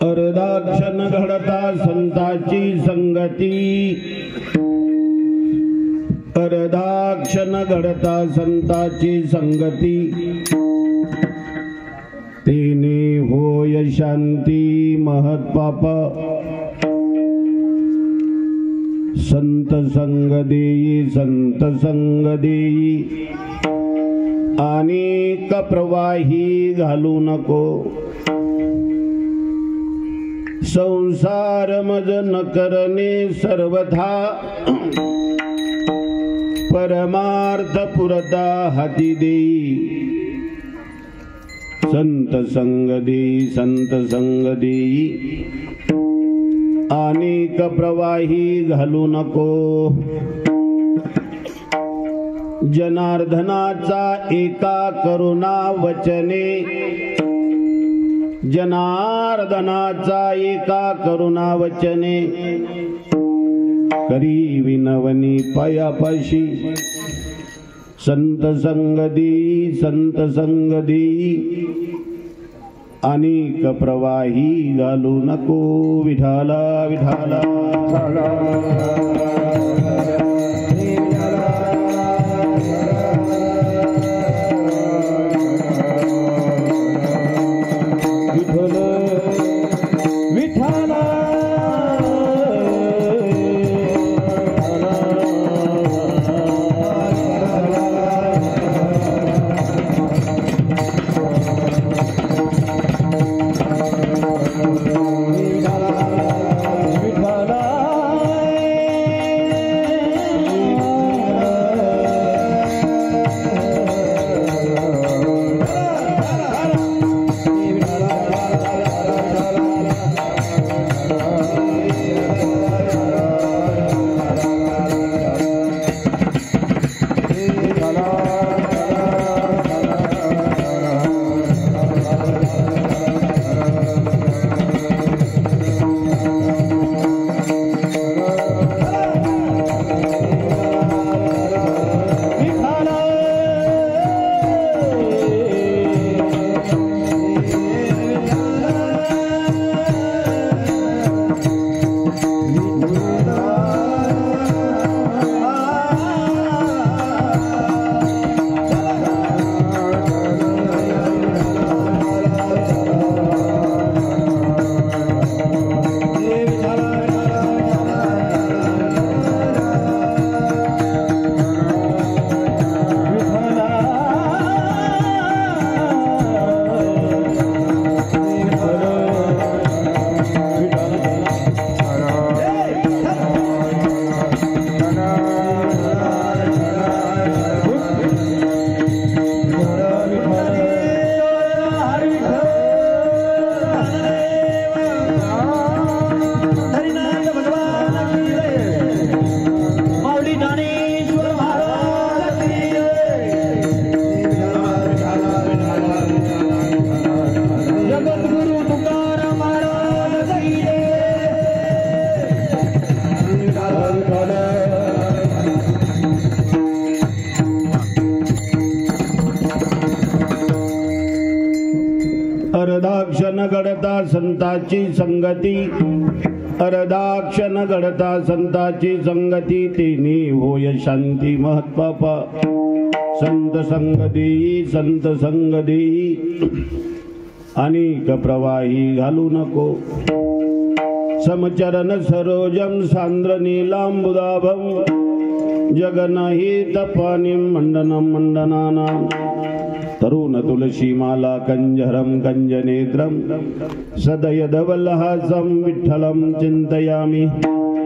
अर्धाक्षण घडता संताची संगती, अर्धाक्षण घडता संताची संगती, तेने होय शांती महत्पाप, संत संग देई संत संग देई, अनेक प्रवाही घालू नको, संसार मज न करणे सर्वथा, परमार्थ पुरता हाती देई, संत संग देई संत संग देई, अनेक प्रवाही घालू नको, जनार्दनाचा एका करुणा वचने, जनार्दनाचा एका करुणा वचने, करी विनवनी पायापाशी, संत संग देई संत संग देई, अनेक प्रवाही घालू नको, विठाला विठाला अर्धाक्षण घडता संताची संगती, अर्धाक्षण घडता संताची संगती, तेने होय शांती महत्पाप, संत संग देई संत संग देई, अनेक प्रवाही घालू नको समचरण सरोजम सांद्र नीलांबुदाभम जगनहित पानिम मंडनम मंडनानां तरुण तुलसी माला कंजरम कंजनेत्रम सदयदवल्लहासं विठ्ठलं चिंतयामि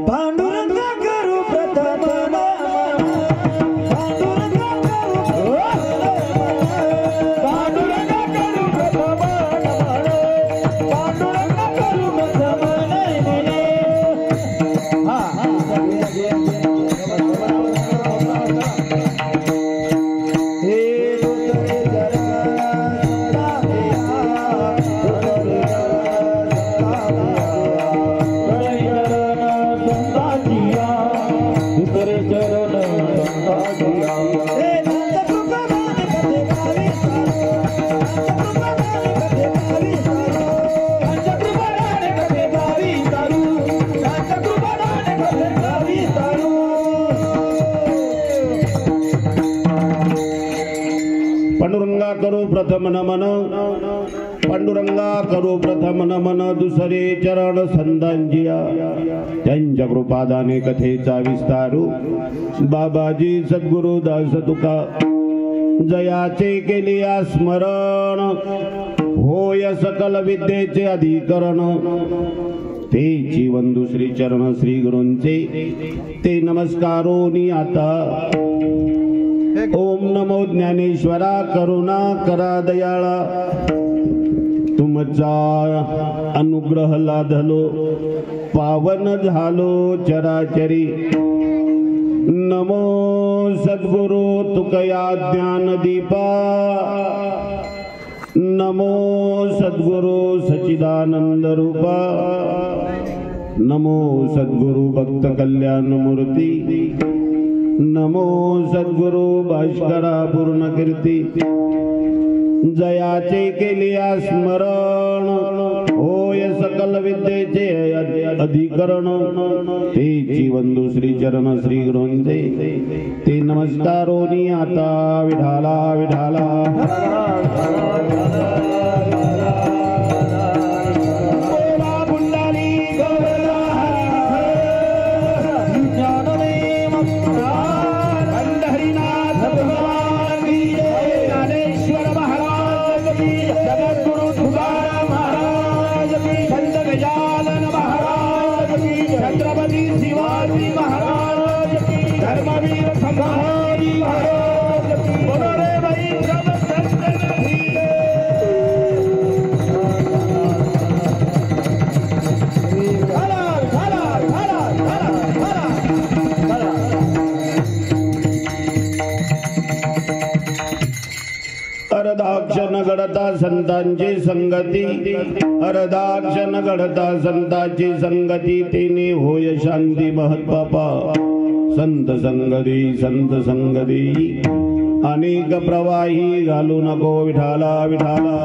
पांडुरंग करू प्रथम पांडुरंगा करो प्रथम नमन पांडुरंगा करो प्रथम नमन दुसरे चरण संतांजिया त्यांच्या कृपादाने कथेचा विस्तारू बाबाजी सद्गुरु दास तुका जयाचे केले स्मरण होय सकल विद्येचे अधिकरण ते जीवन दुसरी चरण श्री गुरूंचे ते नमस्कारोनी आता ओम नमो ज्ञानेश्वरा करुणा करा दयाळा तुमचा अनुग्रह लाधलो पावन झालो चराचरी नमो सद्गुरु तुकया ज्ञान दीपा नमो सद्गुरु सच्चिदानंद रूपा नमो सद्गुरु भक्त कल्याण मूर्ती नमो सद्गुरु भास्करा पूर्ण कीर्ती जयाचे केले स्मरण होय सकल विद्येचे अधिकरण ते जीवन दुसरी चरण श्री गुरूंचे ते नमस्कारोनी आता विठाला विठाला अर्धाक्षण घडता संतांची संगती अर्धाक्षण घडता संतांची संगती तेने होय शांती महत्पापा संत संगती अनेक प्रवाही घालू नको विठाला विठाला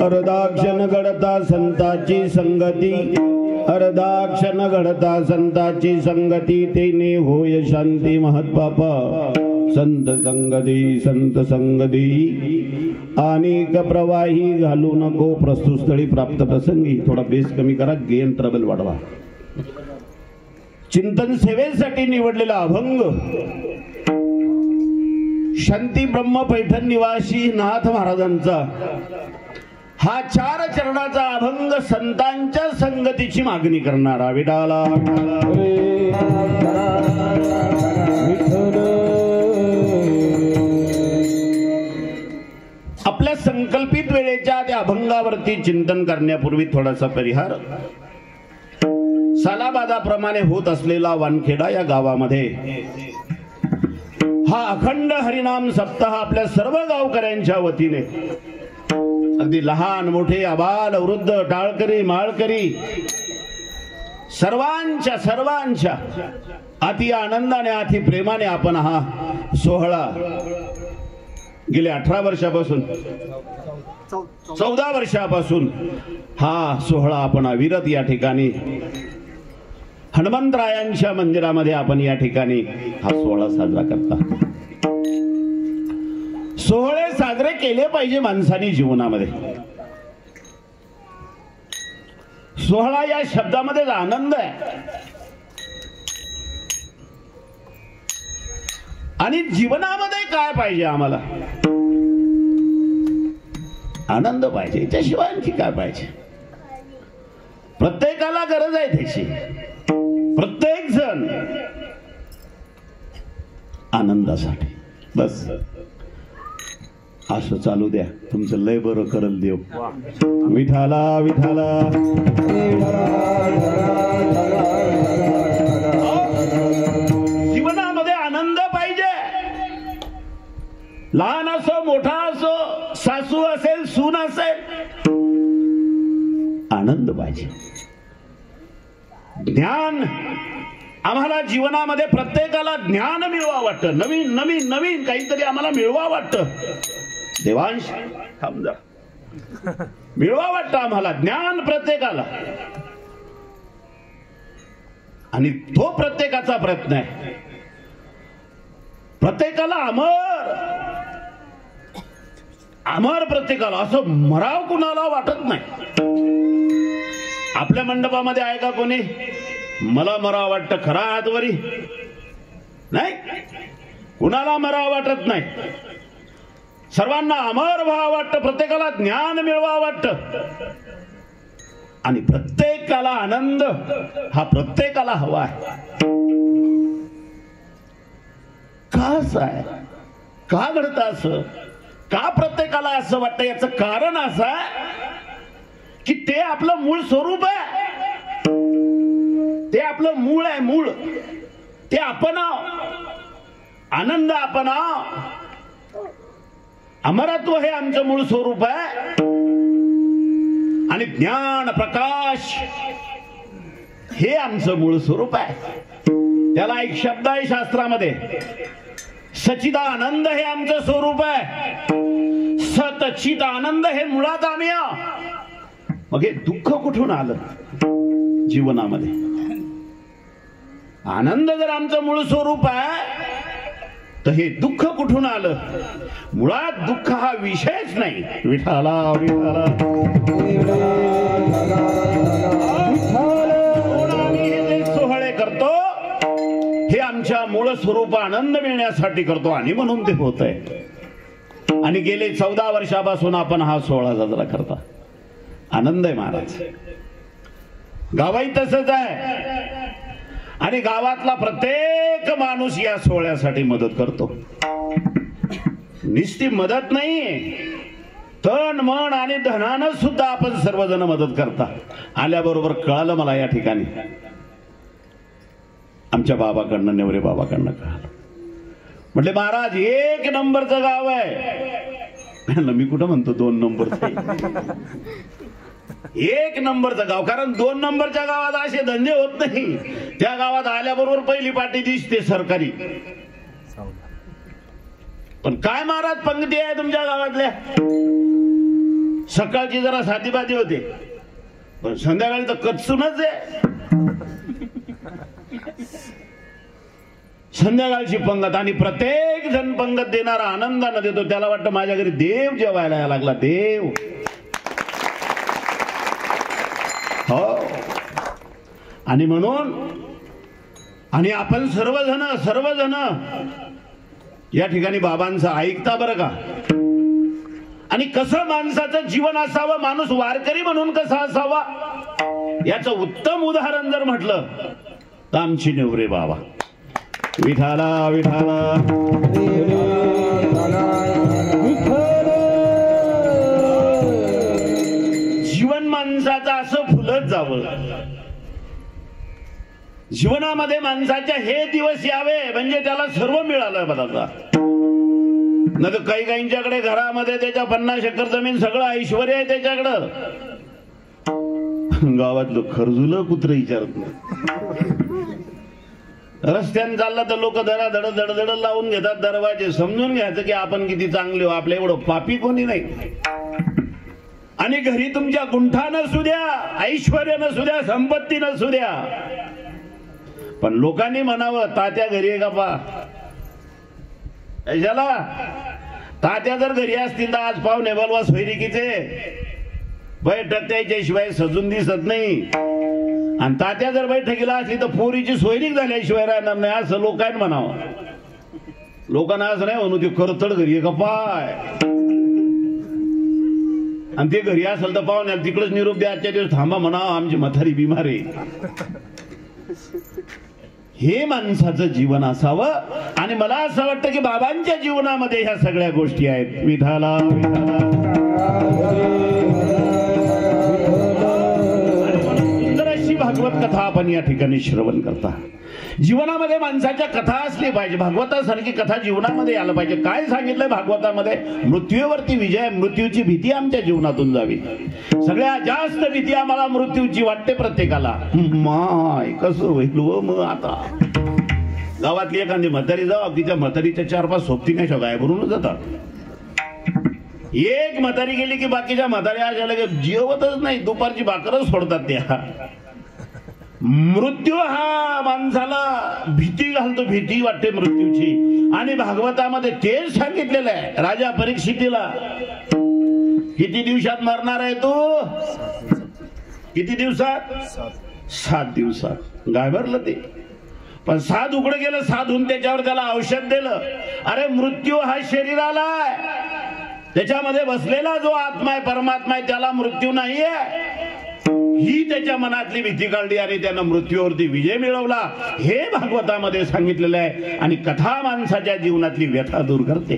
अर्धाक्षण घडता संतांची संगती अर्धाक्षण घडता संतांची संगती तेने होय शांती महत्पापा संत संगती अनेक प्रवाही घालू नको प्रस्तुत स्थळी प्राप्त प्रसंगी थोडा बेस कमी करा गेन ट्रबल वाढवा चिंतन सेवेसाठी निवडलेला अभंग शांती ब्रह्म पैठण निवासी नाथ महाराजांचा हा 4 चरणाचा अभंग संतांच्या संगतीची मागणी करणारा विठाला आपल्या संकल्पित वेळेच्या त्या अभंगावरती चिंतन करण्यापूर्वी थोडासा परिहार सालाबादाप्रमाणे होत असलेला वानखेडा या गावामध्ये हा अखंड हरिनाम सप्ताह आपल्या सर्व गावकऱ्यांच्या वतीने अगदी लहान मोठे आबाल वृद्ध टाळकरी माळकरी सर्वांच्या अति आनंदाने अति प्रेमाने आपण हा सोहळा गेल्या 18 वर्षापासून 14 वर्षापासून हा सोहळा आपण अविरत या ठिकाणी हनुमंतरायांच्या मंदिरामध्ये आपण या ठिकाणी हा सोहळा साजरा करता. सोहळे साजरे केले पाहिजे माणसाने जीवनामध्ये. सोहळा या शब्दामध्ये आनंद आहे आणि जीवनामध्ये काय पाहिजे आम्हाला? आनंद पाहिजे, त्याशिवाय आणखी काय पाहिजे? प्रत्येकाला गरज आहे त्याची. प्रत्येक जण आनंदासाठी. बस असं चालू द्या, तुमचं लय बरं करल देव. विठाला विठाला. जीवनामध्ये आनंद पाहिजे. लहान असो मोठा असो, सासू असेल सून असेल, आनंद पाहिजे. ज्ञान आम्हाला जीवनामध्ये प्रत्येकाला ज्ञान मिळवा वाटतं. नवीन नवीन नवीन काहीतरी आम्हाला मिळवा वाटतं. देवांश थांब जा. मिळवा वाटतं आम्हाला ज्ञान प्रत्येकाला आणि तो प्रत्येकाचा प्रयत्न आहे. प्रत्येकाला अमर अमर प्रत्येकाला असं मराव कुणाला वाटत नाही. आपल्या मंडपामध्ये आहे का कोणी मला मराव वाटतं? खरा हातवरी नाही. कुणाला मराव वाटत नाही. सर्वांना अमर व्हावं वाटतं. प्रत्येकाला ज्ञान मिळवा वाटतं आणि प्रत्येकाला आनंद हा प्रत्येकाला हवा आहे. का असं आहे? का घडतं असं? का प्रत्येकाला असं वाटतं? याचं कारण असं आहे की ते आपलं मूळ स्वरूप आहे. ते आपलं मूळ आहे. मूळ ते आपण आनंद आपण अमरत्व हे आमचं मूळ स्वरूप आहे आणि ज्ञान प्रकाश हे आमचं मूळ स्वरूप आहे. त्याला एक शब्द आहे शास्त्रामध्ये, सच्चिदानंद हे आमचं स्वरूप आहे. सतचित आनंद हे मुळात आम्ही. मग हे दुःख कुठून आलं जीवनामध्ये? आनंद जर आमचं मूळ स्वरूप आहे तर हे दुःख कुठून आलं? मुळात दुःख हा विषयच नाही. विठाला विठाला. आम्ही हे जे सोहळे करतो हे आमच्या मूळ स्वरूप आनंद मिळण्यासाठी करतो आणि म्हणून ते होत आहे. आणि गेले 14 वर्षापासून आपण हा सोहळा साजरा करता. आनंद आहे महाराज. गावाही तसंच आहे आणि गावातला प्रत्येक माणूस या सोहळ्यासाठी मदत करतो. निस्ती मदत नाही, तन मन आणि धनानं सुद्धा आपण सर्वजण मदत करता. आल्याबरोबर कळालं मला या ठिकाणी आमच्या बाबाकडनं, नेवरे बाबाकडनं कळालं. म्हटले महाराज 1 नंबरचं गाव आहे. मी कुठं म्हणतो 2 नंबरचं? 1 नंबरचं गाव. कारण 2 नंबरच्या गावात असे धंदे होत नाही. त्या गावात आल्याबरोबर पहिली पाटी दिसते सरकारी. पण काय महाराज पंक्ती आहे तुमच्या गावातल्या? सकाळची जरा साधीबाधी होते पण संध्याकाळी तर कचूनच आहे. संध्याकाळची पंगत आणि प्रत्येक जण पंगत देणारा आनंदाने देतो. त्याला वाटतं माझ्या घरी देव जेवायला यायला लागला. देव हो. आणि म्हणून आणि आपण सर्वजण या ठिकाणी बाबांचं ऐकता बरं का. आणि कसं माणसाचं जीवन असावं, माणूस वारकरी म्हणून कसा असावा याचं उत्तम उदाहरण जर म्हटलं तर आमची नेवरे बाबा. विठाला विठाला. जीवन माणसाचं असं फुलत जावं. जीवनामध्ये माणसाच्या हे दिवस यावे म्हणजे त्याला सर्व मिळालं बघा. न तर काही काहींच्याकडे घरामध्ये त्याच्या 50 एकर जमीन सगळं ऐश्वर आहे त्याच्याकडं. गावातलं खरजुलं कुत्र विचारत नाही. रस्त्याने चालला तर लोक धडा धड धड धड लावून घेतात दरवाजे. समजून घ्यायचं की आपण किती चांगले हो, आपल्या एवढं पापी कोणी नाही. आणि घरी तुमच्या गुंठा नसू द्या, ऐश्वर्य नसू द्या, संपत्ती नसू द्या, पण लोकांनी म्हणावं तात्या घरी आहे का पा याला तात्या जर घरी असतील तर आज पाहुणे बोलवा सोयरिकीचे बैठक त्याच्याशिवाय सजून दिसत नाही आणि तात्या जर बैठकीला असली तर पोरीची सोयरीक झाल्याशिवाय राहणार नाही असं लोकांनी म्हणावं. लोकांना असं नाही म्हणू ते करतड घरी आहे का पाय आणि ते घरी असेल तर पाहुण्याला तिकडच निरोप द्या आजच्या दिवस थांबा म्हणा आमची म्हातारी बिमार आहे. हे माणसाचं जीवन असावं आणि मला असं वाटतं की बाबांच्या जीवनामध्ये ह्या सगळ्या गोष्टी आहेत. विठाला सुंदर अशी भागवत कथा आपण या ठिकाणी श्रवण करता. जीवनामध्ये माणसाच्या कथा असली पाहिजे. भागवतासारखी कथा जीवनामध्ये आलं पाहिजे. काय सांगितलंय भागवतामध्ये? मृत्यूवरती विजय, मृत्यूची भीती आमच्या जीवनातून जावी. सगळ्यात जास्त भीती आम्हाला मृत्यूची वाटते प्रत्येकाला. माय कसं होईल मग आता गावातली एखादी म्हातारी जाऊ तिच्या म्हातारीच्या 4-5 सोबती नाही गाय भरूनच जातात. एक म्हातारी गेली की बाकीच्या म्हाताऱ्या अशा जेवतच नाही दुपारची भाकरच सोडतात त्या. मृत्यू हा माणसाला भीती घालतो. भीती वाटते मृत्यूची आणि भागवतामध्ये तेच सांगितलेलं आहे. राजा परीक्षितीला किती दिवसात मरणार आहे तू? किती दिवसात? 7 दिवसात. घाबरलं ते पण 7 उघडं गेलं. 7 होऊन त्याच्यावर त्याला औषध दिलं. अरे मृत्यू हा शरीराला आहे. त्याच्यामध्ये बसलेला जो आत्मा आहे परमात्मा आहे त्याला मृत्यू नाहीये. ही त्याच्या मनातली भीती काढली आणि त्यानं मृत्यूवरती विजय मिळवला. हे भागवतामध्ये सांगितलेलं आहे. आणि कथा माणसाच्या जीवनातली व्यथा दूर करते.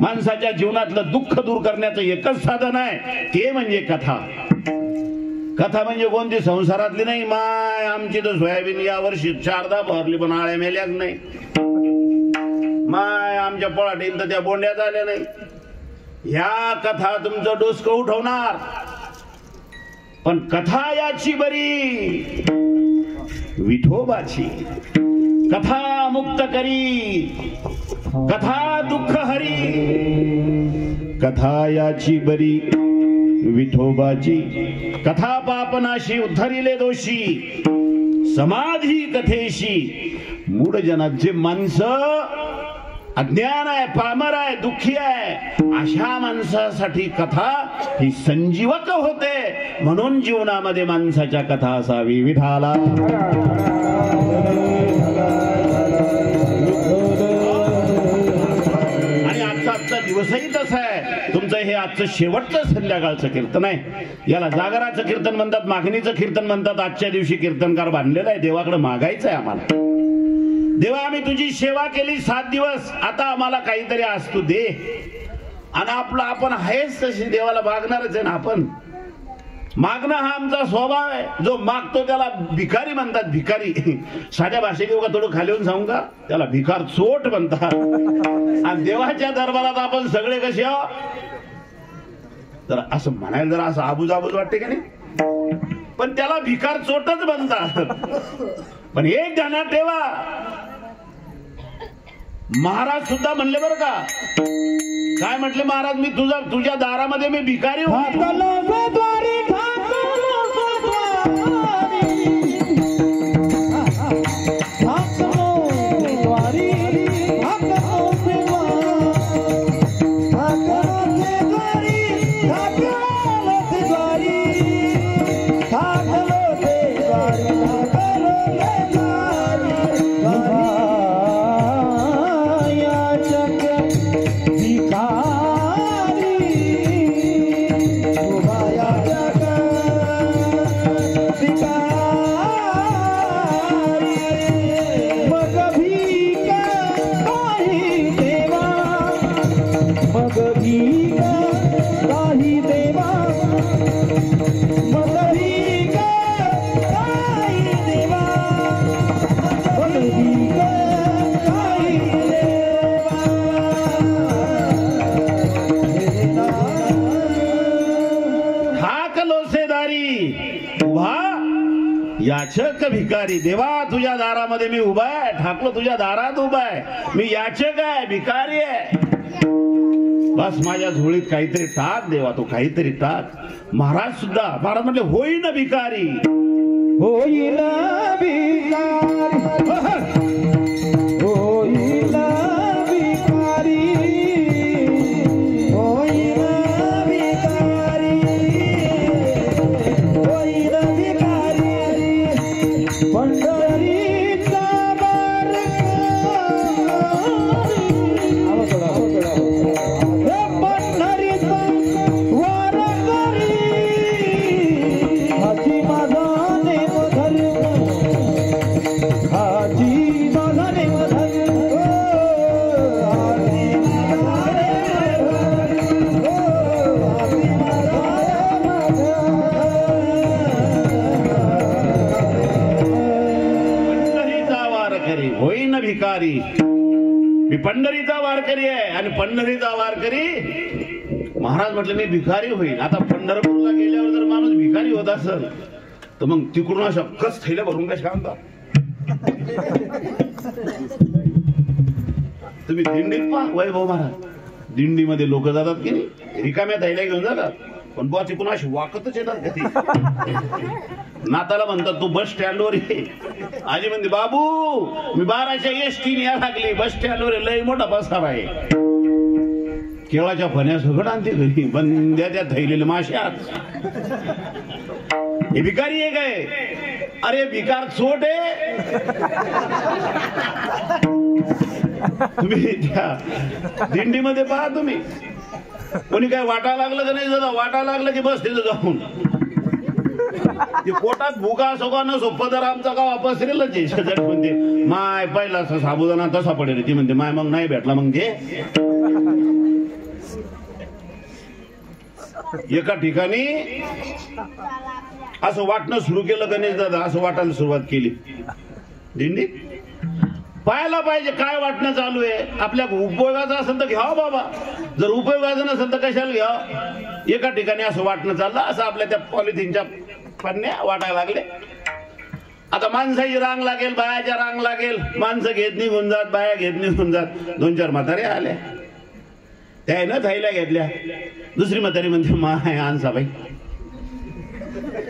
माणसाच्या जीवनातलं दुःख दूर करण्याचं एकच साधन आहे ते म्हणजे कथा. कथा म्हणजे कोणती? संसारातली नाही. माय आमची तर सोयाबीन या वर्षी 4दा भरली पण आळ्या मेल्याच नाही. माय आमच्या पळाटीन तर त्या बोंड्या झाल्या नाही. ह्या कथा तुमचं डोसकं उठवणार. पण कथा याची बरी विठोबाची. कथा मुक्त करी, कथा दुःख हरी. कथा याची बरी विठोबाची. कथा पापनाशी उद्धरिले दोषी. समाधी कथेशी. मूढ जनात जे माणसं अज्ञान आहे, पामर आहे, दुःखी आहे अशा माणसासाठी कथा ही संजीवक होते. म्हणून जीवनामध्ये माणसाच्या कथा असावी. विठाला आणि आजचा दिवसही तसा आहे. तुमचं हे आजचं शेवटचं संध्याकाळचं कीर्तन आहे. याला जागराचं कीर्तन म्हणतात, मागणीचं कीर्तन म्हणतात. आजच्या दिवशी कीर्तनकार बांधलेला आहे. देवाकडे मागायचं आहे आम्हाला. देवा आम्ही तुझी सेवा केली 7 दिवस, आता आम्हाला काहीतरी असतो दे. आणि आपलं आपण आहेच तशी देवाला मागणारच आहे ना. आपण मागणं हा आमचा स्वभाव आहे. जो मागतो त्याला भिकारी म्हणतात. भिकारी साध्या भाषेत येऊ का? थोडं खाली येऊन सांगू का? त्याला भिकार चोट म्हणतात. आणि देवाच्या दरबारात आपण सगळे कसे आहो जरा असं म्हणायला जरा असं आबूजाबूज वाटते का नाही? पण त्याला भिकार चोटच म्हणतात. पण एक ध्यानात ठेवा, महाराज सुद्धा म्हणले बरं का. काय म्हटले महाराज? मी तुझ्या दारामध्ये मी भिकारी याचक भिकारी. देवा तुझ्या दारामध्ये मी उभा आहे. ठाकलो तुझ्या दारात उभा आहे. मी याचक आहे, भिकारी आहे. बस माझ्या झोळीत काहीतरी टाक देवा, तो काहीतरी टाक. महाराज सुद्धा महाराज म्हटले होईन भिकारी. होईल भिकारी होईल भिकारी होईल भिकारी होईल भिकारी पंढरीचा भिकारी मी पंढरीचा वारकरी आहे आणि पंढरीचा वारकरी महाराज म्हटले मी भिकारी होईल. आता पंढरपूरला गेल्यावर जर माणूस भिकारी होत असेल तर मग तिकडून अशा कस थैल्या भरून काय सांगता तुम्ही दिंडीत पहा वैभव महाराज दिंडीमध्ये लोक जातात की नाही रिकाम्या थैल्या घेऊन जातात पण बुवा तिकडून अशी वाकतच येतात कधी नाताला म्हणतात तू बस स्टँडवर ये. आजी म्हणते बाबू मी 12च्या एसटीने या लागली बस स्टँडवर लय मोठा बसावा आहे. केळाच्या फण्या सगळं आणते घरी बंद्या त्या थैलेल्या माश्यात. हे भिकारी आहे काय? अरे भिकार चोट आहे. तुम्ही त्या दिंडीमध्ये पहा तुम्ही कोणी काय वाटा लागलं का नाही दादा वाटा लागलं की बस तिथं जाऊन ते पोटात भुगा सोगा न सोपं तर आमचा का वापस रेलच म्हणते माय पहिला साबुदाणा तसा पडेल ती म्हणते माय मग नाही भेटला मग ते एका ठिकाणी असं वाटणं सुरू केलं गणेश दादा असं वाटायला सुरुवात केली दिंडी पाहायला पाहिजे काय वाटणं चालू आहे. आपल्या उपयोगाचं असेल तर घ्यावं बाबा जर उपयोगाचं नसेल तर कशाला घ्यावं. एका ठिकाणी असं वाटणं चाललं असं आपल्या त्या पॉलिथिनच्या पन्न्या वाटायला लागले. आता माणसाची रांग लागेल बायाच्या रांग लागेल माणसं घेत निघून जात बाया घेत निघून जात 2-4 म्हातारे आल्या त्या ना थैल्या घेतल्या. दुसरी म्हातारी म्हणते माय आणसा बाई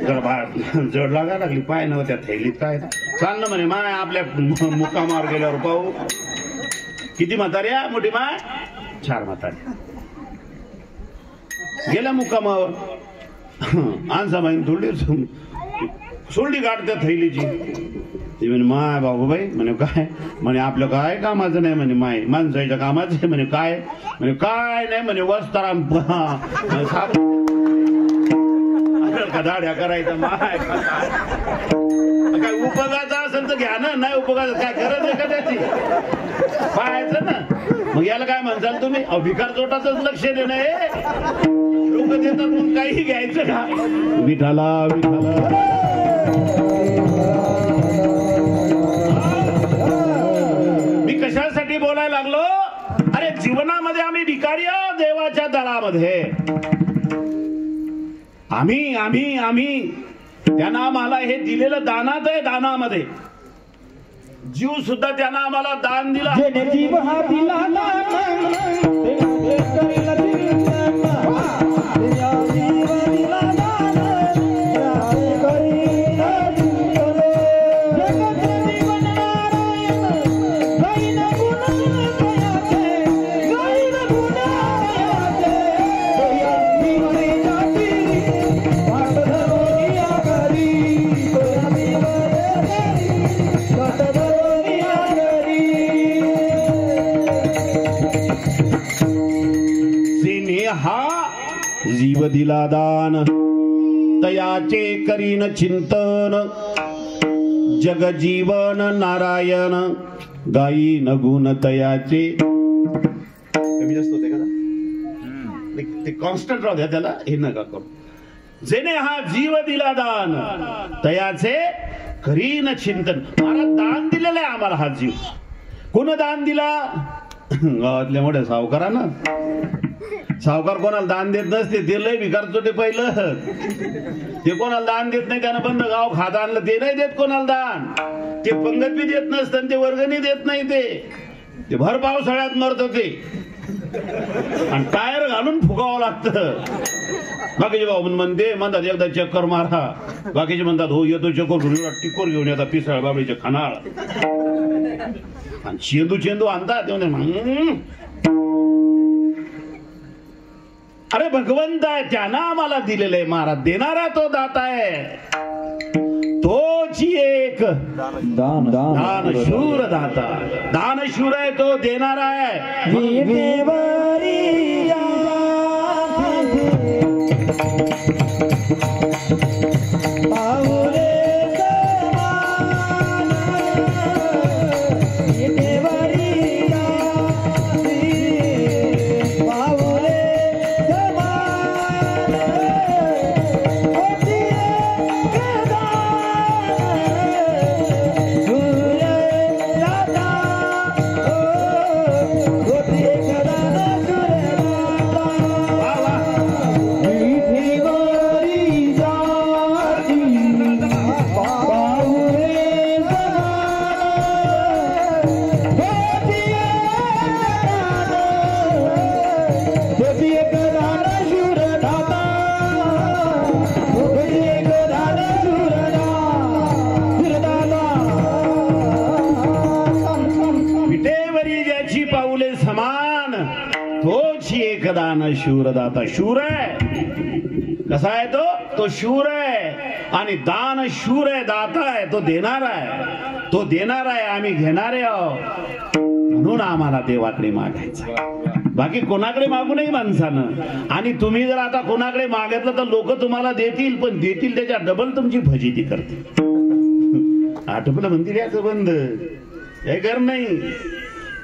जड लागायला लागली पाय नव्हत्या थैलीत काय चाललं म्हणे माय आपल्या मुक्कामावर गेल्यावर पाहू. किती म्हाताऱ्या मोठी माय 4 म्हाताऱ्या गेल्या मुक्कामावर. आणसा बाई थोडी सोडली गाठ त्या थैलीची. ती म्हणे माय बाबूबाई म्हणे काय म्हणे आपलं काय कामाचं नाही म्हणे माय माणसाच्या कामाचं आहे म्हणे काय म्हणे काय नाही म्हणे वस्ताराम दाड्या करायचा माय काय उपयोगाचा असेल तर घ्या ना नाही उपयोगाचं काय गरज आहे का त्याची पाहायचं ना. मग याला काय म्हणसाल तुम्ही भिकार चोटाच लक्ष देणं आहे. लोक देतात म्हणून काही घ्यायचं का. विठाला विठाला मी कशासाठी बोलायला लागलो. अरे जीवनामध्ये आम्ही भिकारी आहोत देवाच्या दरामध्ये. आम्ही आम्ही आम्ही त्यांना आम्हाला हे दिलेलं दानात आहे. दानामध्ये जीव सुद्धा त्यांना आम्हाला दान दिला. जीव हा दिला जीव दिला दान तयाचे करीन चिंतन जग जीवन नारायण गायी गुण तयाचे. कमी जास्त होते का ते कॉन्स्टंट राहू द्या त्याला हे नका करू. जेने हा जीव दिला दान तयाचे करीन चिंतन. महाराज दान दिलेलं आहे आम्हाला हा जीव. कोण दान दिला. गावातल्या मोठ्या सावकारानं. सावकार कोणाला दान देत नसते ते लय भिकार चोटे पहिलं. ते कोणाला दान देत नाही त्यानं बंद गाव खात आणलं ते नाही देत कोणाला दान. ते पंगत बी देत नसतं ते वर्गणी देत नाही. ते भर पावसाळ्यात मरत ते आणि टायर घालून फुगावं लागतं. बाकीचे भाऊ म्हणते म्हणतात एकदा चक्कर मारा, बाकीचे म्हणतात हो येतो चक्कर घेऊन टिकोर घेऊन येतात पिसळ बाबळीचे खानाळ आणि चेंदू आणतात. अरे भगवंत आहे त्यानं आम्हाला दिलेलं आहे महाराज, देणारा तो दाता आहे, तोची एक दानशूर दाता, दानशूर आहे तो, देणारा आहे. शूर दाता, शूर आहे. कसा आहे तो शूर आहे आणि दान शूर आहे, दाता आहे, तो देणार आहे, तो देणार आहे, आम्ही घेणारे आहोत. म्हणून आम्हाला देवाकडे मागायचं, बाकी कोणाकडे मागू नये माणसानं. आणि तुम्ही जर आता कोणाकडे मागितलं तर लोक तुम्हाला देतील, पण देतील त्याच्या डबल तुमची फजिती करतील. आटोपलं म्हणतील याचं बंद, हे कर नाही.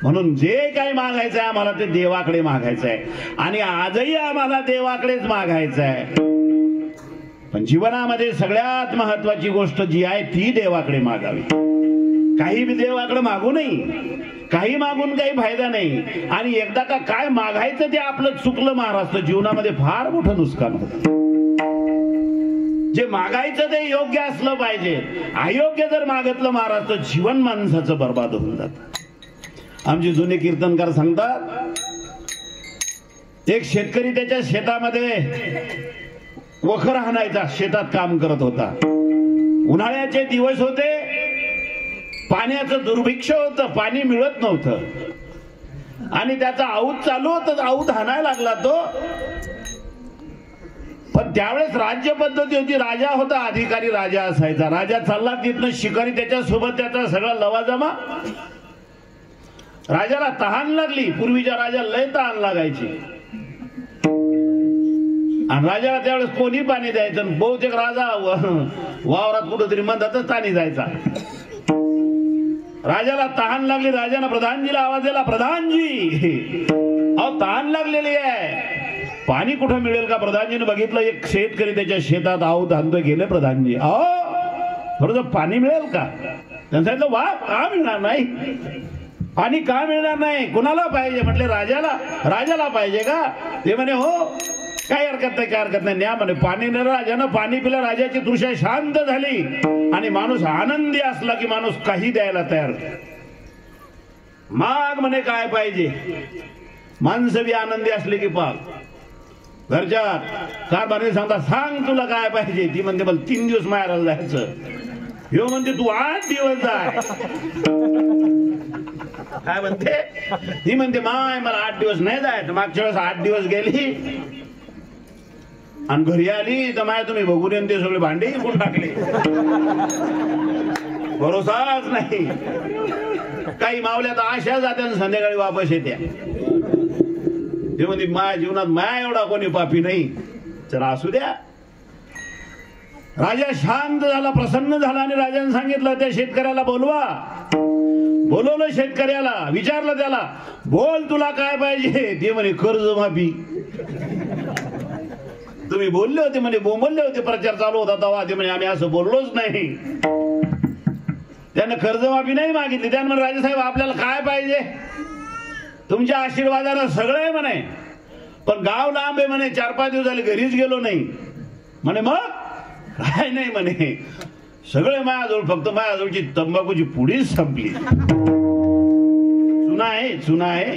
म्हणून जे काही मागायचं आहे आम्हाला ते देवाकडे मागायचं आहे आणि आजही आम्हाला देवाकडेच मागायचं आहे. पण जीवनामध्ये सगळ्यात महत्वाची गोष्ट जी आहे ती देवाकडे मागावी. काही बी देवाकडे मागू नये, काही मागून काही फायदा नाही. आणि एकदा का काय मागायचं ते आपलं चुकलं महाराष्ट्र, जीवनामध्ये फार मोठं नुकसान होतं. जे मागायचं ते योग्य असलं पाहिजे, अयोग्य जर मागितलं महाराष्ट्र जीवन माणसाचं बर्बाद होऊन जातं. आमचे जुने कीर्तनकार सांगतात, एक शेतकरी त्याच्या शेतामध्ये वखर हाणायचा, शेतात काम करत होता. उन्हाळ्याचे दिवस होते, पाण्याचं दुर्भिक्ष होतं, पाणी मिळत नव्हतं आणि त्याचा आऊत चालू होतं, आऊत हाणायला लागला तो. पण त्यावेळेस राज्य पद्धती होती, राजा होता, अधिकारी राजा असायचा. राजा चालला तिथनं शिकारी त्याच्यासोबत त्याचा सगळा लवाजमा. राजाला तहान लागली, पूर्वीच्या राजा लय तहान लागायची आणि राजाला त्यावेळेस कोणी पाणी द्यायचं. बहुतेक राजा वावरात कुठंतरी मंदातच पाणी जायचा. राजाला तहान लागली, राजाने प्रधानजीला आवाज दिला, प्रधानजी अहो तहान लागलेली आहे, पाणी कुठं मिळेल का? प्रधानजीने बघितलं, एक शेतकरी त्याच्या शेतात आऊत आणतोय. गेले प्रधानजी, अहो थोडंसं पाणी मिळेल का? त्यांनी सांगितलं, वा का मिळणार नाही, पाणी का मिळणार नाही, कुणाला पाहिजे? म्हटले राजाला. राजाला पाहिजे का? ते म्हणे हो, काही हरकत नाही, काय हरकत नाही, न्या म्हणे. पाणी नाही, राजानं पाणी पिलं, राजाची दृश्य शांत झाली आणि माणूस आनंदी असला की माणूस काही द्यायला तयार. माग म्हणे काय पाहिजे. माणसं बी आनंदी असले की पाग घरच्या कारभारी सांगता, सांग तुला काय पाहिजे. ती म्हणते मला 3 दिवस मारायला जायचं. ह्यो म्हणते तू 8 दिवस जाय. काय म्हणते ती? म्हणते माय मला 8 दिवस नाही जायचं. मागच्या वेळेस 8 दिवस गेली आणि घरी आली तर माय तुम्ही बघून येऊन ते सगळे भांडे कोण टाकले. भरोसाच नाही. काही मावल्या तर अशा जात्या संध्याकाळी वापस येत्या. ते म्हणते माझ्या जीवनात माया एवढा कोणी पापी नाही. चला असू द्या. राजा शांत झाला, प्रसन्न झाला आणि राजाने सांगितलं त्या शेतकऱ्याला बोलवा. बोलवलं शेतकऱ्याला, विचारलं त्याला, बोल तुला काय पाहिजे. ते म्हणे कर्जमाफी. तुम्ही बोलले होते म्हणे, बोंबलले होते, प्रचार चालू होता तेव्हा. ते म्हणे आम्ही असं बोललोच नाही. त्यानं कर्जमाफी नाही मागितली. त्यानं म्हणे राजासाहेब आपल्याला काय पाहिजे? तुमच्या आशीर्वादानं सगळं आहे म्हणे, पण गाव लांब आहे म्हणे, 4-5 दिवस झाले घरीच गेलो नाही म्हणे. मग काय नाही म्हणे, सगळे माझ्याजवळ, फक्त माझ्याजवळची तंबाखूची पुडीच संपली. चुना आहे, चुना आहे.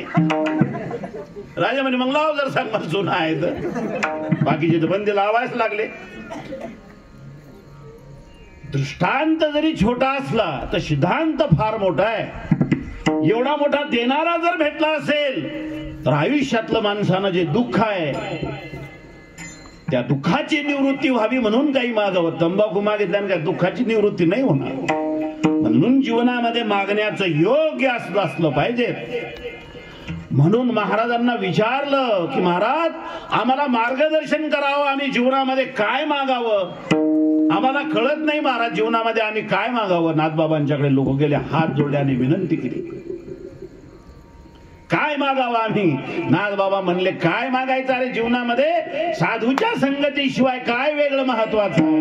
राजा म्हणे मग लाव जर सांग मला चुना आहे तर. बाकीचे तर बंदी लावायच लागले. दृष्टांत जरी छोटा असला तर सिद्धांत फार मोठा आहे. एवढा मोठा देणारा जर भेटला असेल तर आयुष्यातलं माणसानं जे दुःख आहे त्या दुःखाची निवृत्ती व्हावी म्हणून काही मागावं. तंबाखू मागितल्याने काय दुःखाची निवृत्ती नाही होणार. म्हणून जीवनामध्ये मागण्याचं योग्य असलं पाहिजे. म्हणून महाराजांना विचारलं की महाराज आम्हाला मार्गदर्शन करावं, आम्ही जीवनामध्ये काय मागावं. आम्हाला कळत नाही महाराज जीवनामध्ये आम्ही काय मागावं. नाथबाबांच्याकडे लोक गेले, हात जोडल्याने विनंती केली काय मागावं आम्ही. नाथबाबा म्हणले काय मागायचं अरे जीवनामध्ये, साधूच्या संगतीशिवाय काय वेगळं महत्वाचं आहे.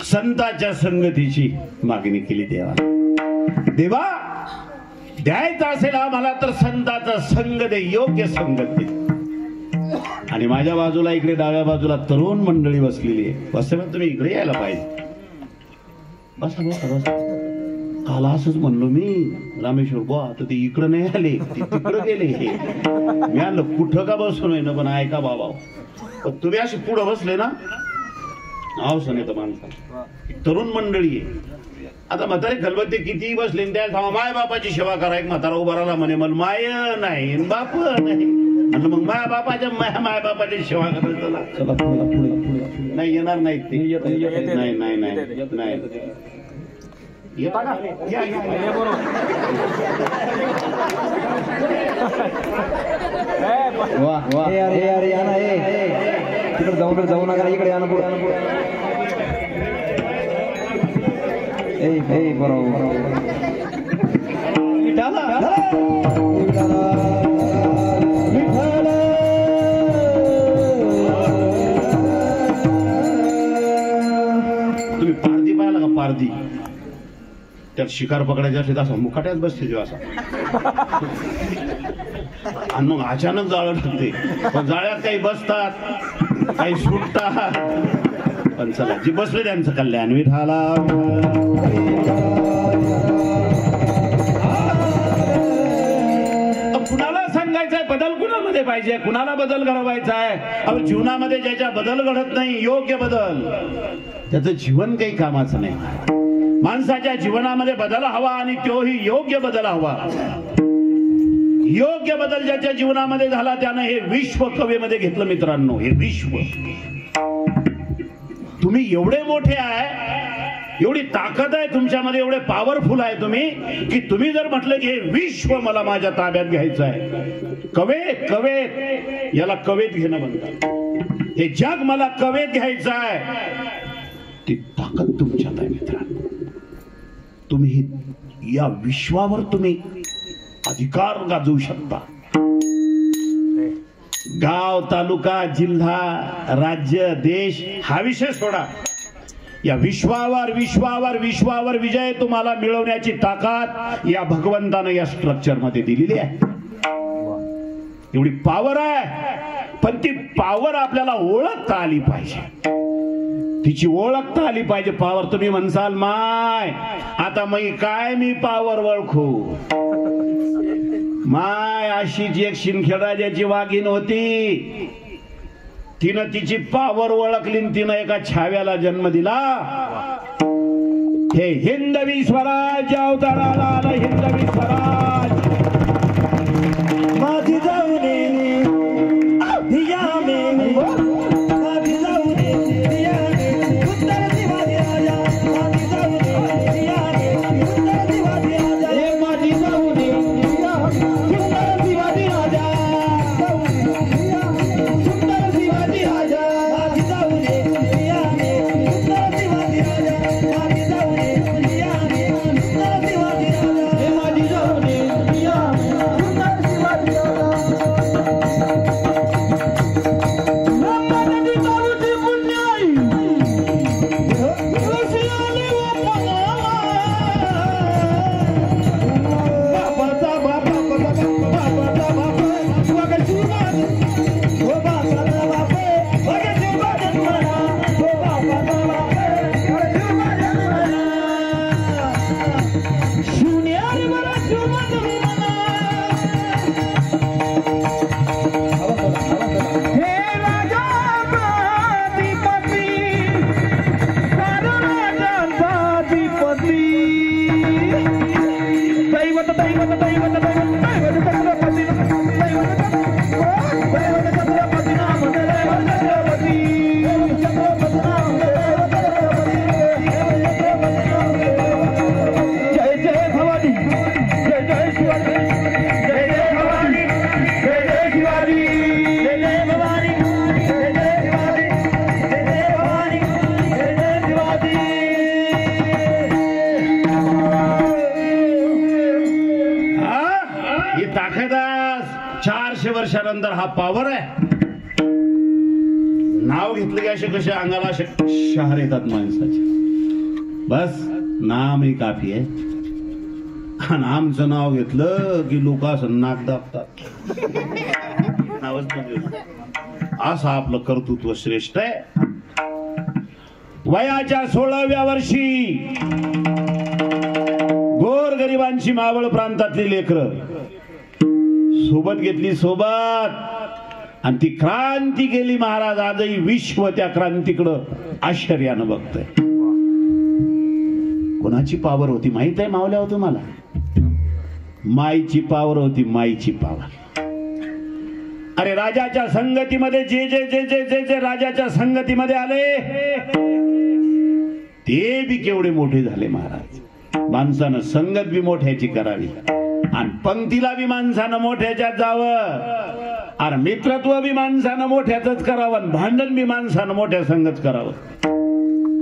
संतांच्या संगतीची मागणी केली. देवा द्यायचं असेल आम्हाला तर संतांचा संग दे, योग्य संगत दे. आणि माझ्या बाजूला इकडे डाव्या बाजूला तरुण मंडळी बसलेली आहे. बस तुम्ही इकडे यायला पाहिजे. बसा बसा बसा. काल असंच म्हणलो मी रामेश्वर बुवा तर ते इकडं नाही आले, ते तिकडं गेले. मी आणलं कुठं का बसून आहे ना, पण ऐका बाबा तुम्ही असे पुढं बसले ना आवसन येतं माणसा. तरुण मंडळी आहे. आता म्हातारे खलबत्ते किती बसले त्या माय बापाची सेवा करा. एक म्हातारा उभा राहिला म्हणे मला माय नाही बाप नाही. म्हणलं मग माय बापाच्या माय बापाची सेवा करायचं. नाही येणार नाही ते. नाही नाही नाही नाही येता का? तिकडे जाऊ नका, इकडे या ना पुढे. बरोबर तुम्ही पारधी पाहिला का? पारधी त्यात शिकार पकडायचे असले असा मुकाट्यात बसते जेव्हा असा. आणि मग अचानक जाळं टाकते. पण जाळ्यात काही बसतात काही सुटतात. पण चला जी बसले त्यांचं कल्याण विठाला. कुणाला सांगायचंय बदल कुणामध्ये पाहिजे, कुणाला बदल घडवायचा आहे. अहो जीवनामध्ये ज्याच्या बदल घडत नाही, योग्य बदल, त्याचं जीवन काही कामाचं नाही. माणसाच्या जीवनामध्ये बदल हवा आणि तोही योग्य बदल हवा. योग्य बदल ज्याच्या जीवनामध्ये झाला त्यानं हे विश्व कवेमध्ये घेतलं. मित्रांनो हे विश्व, तुम्ही एवढे मोठे आहे, एवढी ताकद आहे तुमच्यामध्ये, एवढे पॉवरफुल आहे तुम्ही की तुम्ही जर म्हटलं की हे विश्व मला माझ्या ताब्यात घ्यायचं आहे. कवेत कवेत याला कवेत घेणं म्हणतात. हे जग मला कवेत घ्यायचं आहे, ती ताकद तुमच्यात आहे मित्रांनो. तुम्ही या विश्वावर तुम्ही अधिकार गाजवू शकता. गाव, तालुका, जिल्हा, राज्य, देश हा विषय सोडा. या विश्वावर विश्वावर विश्वावर विजय तुम्हाला मिळवण्याची ताकद या भगवंतानं या स्ट्रक्चर मध्ये दिलेली आहे. एवढी पॉवर आहे, पण ती पॉवर आपल्याला ओळखता आली पाहिजे. तिची ओळखता आली पाहिजे पॉवर. तुम्ही म्हणसाल माय आता मी पॉवर ओळखू. माय अशीच एक शिंदखेडराजाची वाघीण होती, तिनं तिची पॉवर ओळखली, तिनं एका छाव्याला जन्म दिला. हे हिंदवी स्वराज अवताराला आलं. हिंदवी स्वराज माझी जाऊ दे धिया में, माझी जाऊ दे धिया में, उत्तर शिवाजी राजा. माझी जाऊ दे धिया में, उत्तर शिवाजी राजा. हे माझी जाऊ दे धिया में, उत्तर शिवाजी राजा. उत्तर शिवाजी राजा. माझी जाऊ दे धिया में, उत्तर शिवाजी राजा. माझी जाऊ दे धिया में, उत्तर शिवाजी राजा. हे माझी जाऊ दे धिया में, उत्तर शिवाजी राजा. वर्षानंतर हा पॉवर आहे. नाव घेतलं की असे कसे अंगाला शहर येतात माणसाचे. बस नाम ही काफी आहे. आणि आमचं नाव घेतलं की लोक असं नाक दाबतात. असं आपलं कर्तृत्व श्रेष्ठ आहे. वयाच्या 16व्या वर्षी गोरगरिबांची मावळ प्रांतातली लेकरं सोबत घेतली सोबत, आणि ती क्रांती केली महाराज. आजही विश्व त्या क्रांतीकडं आश्चर्यानं बघतंय. कोणाची पावर होती माहित आहे मावल्या हो तुम्हाला? माईची पावर होती. माईची पावर. अरे राजाच्या संगतीमध्ये जे जे जे जे जे जे राजाच्या संगतीमध्ये आले ते बी केवढे मोठे झाले महाराज. माणसानं संगत बी मोठ्याची करावी, आणि पंक्तीला बी माणसानं मोठ्याच्यात जावं, आणि मित्रत्व बी माणसानं मोठ्याच करावं, भांडण बी माणसानं मोठ्या संगत करावं.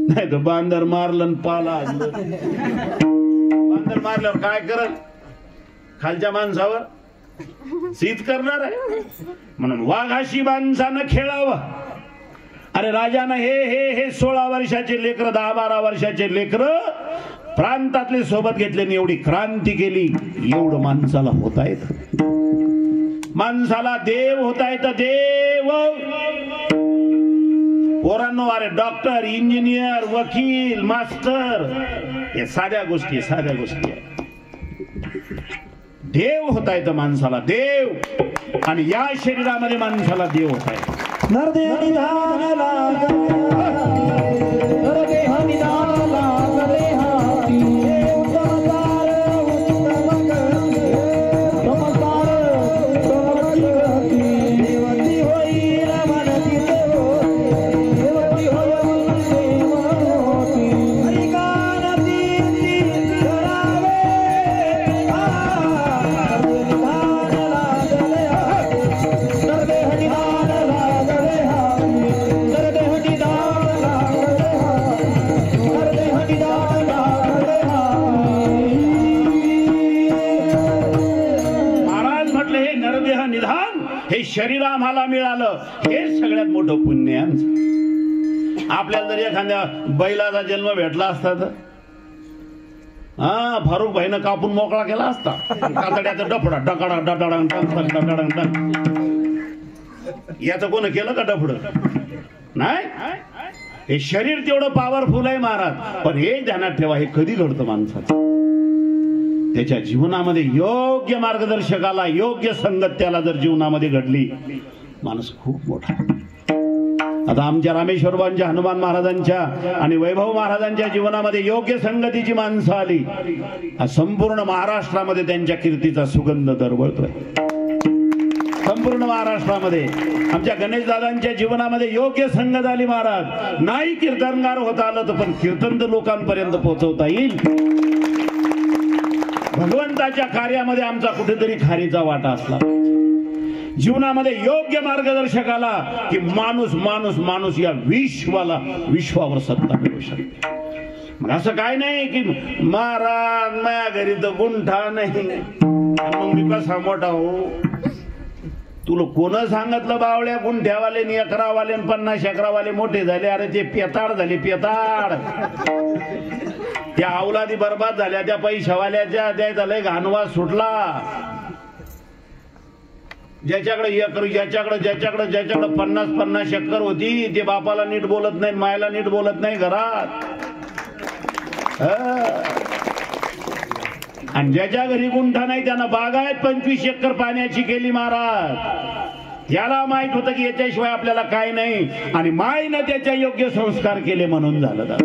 नाही तर बांदर मारलं पाला बांदर मारल्यावर काय करल? खालच्या माणसावर सीत करणार आहे. म्हणून वाघाशी माणसानं खेळावं. अरे राजानं हे 16 वर्षाचे लेकर, 10-12 वर्षाचे लेकर प्रांतातले सोबत घेतल्याने एवढी क्रांती केली. एवढं माणसाला होता येत. माणसाला देव होता येत. देव पोरांनो, अरे डॉक्टर, इंजिनियर, वकील, मास्टर, हे साध्या गोष्टी आहेत. देव होता येतं माणसाला, देव. आणि या शरीरामध्ये माणसाला देव होता येत. शरीर आम्हाला मिळालं हे सगळ्यात मोठं पुण्य आहे आमचं. आपल्याला जर एखाद्या बैलाचा जन्म भेटला असता तर फारुख भाईनं कापून मोकळा केला असता. कातड्याचा डफडा डकाडा डडाडंग डडाडंग याचं कोण केलं का डफड नाही. हे शरीर तेवढं पॉवरफुल आहे महाराज, पण हे ध्यानात ठेवा, हे कधी घडतं माणसाचं त्याच्या जीवनामध्ये योग्य मार्गदर्शकाला योग्य संगत त्याला जर जीवनामध्ये घडली माणूस खूप मोठा. आता आमच्या रामेश्वरबांच्या हनुमान महाराजांच्या आणि वैभव महाराजांच्या जीवनामध्ये योग्य संगतीची माणसं आली, संपूर्ण महाराष्ट्रामध्ये त्यांच्या कीर्तीचा सुगंध दरवळतोय. संपूर्ण महाराष्ट्रामध्ये आमच्या गणेशदादांच्या जीवनामध्ये योग्य संगत आली महाराज. नाही कीर्तनगार होता आलं तर पण कीर्तन तर लोकांपर्यंत पोहोचवता येईल. भगवंताच्या कार्यामध्ये आमचा कुठेतरी खारीचा वाटा असला. जीवनामध्ये योग्य मार्गदर्शक आला की माणूस माणूस माणूस या विश्वावर सत्ता मिळू शकते. मग असं काय नाही की महाराज माझ्या घरी तर गुंठा नाही मग मी कसा मोठा हो. तुला कोण सांगितलं बावळ्या गुंठ्यावाले 11वाले 50 एकरावाले मोठे झाले? अरे ते पेताड झाले पेताड. त्या अवलादी बर्बाद झाल्या त्या पैशावाल्याच्या, द्यायचा लय घाणवास सुटला. ज्याच्याकडे ज्याच्याकडे 50 एकर होती ते बापाला नीट बोलत नाही, मायला नीट बोलत नाही घरात. आणि ज्याच्या घरी गुंठा नाही त्यानं बागायत 25 एकर पाण्याची केली महाराज. याला माहित होतं की याच्याशिवाय आपल्याला काय नाही, आणि मायनं त्याच्या योग्य संस्कार केले म्हणून झालं.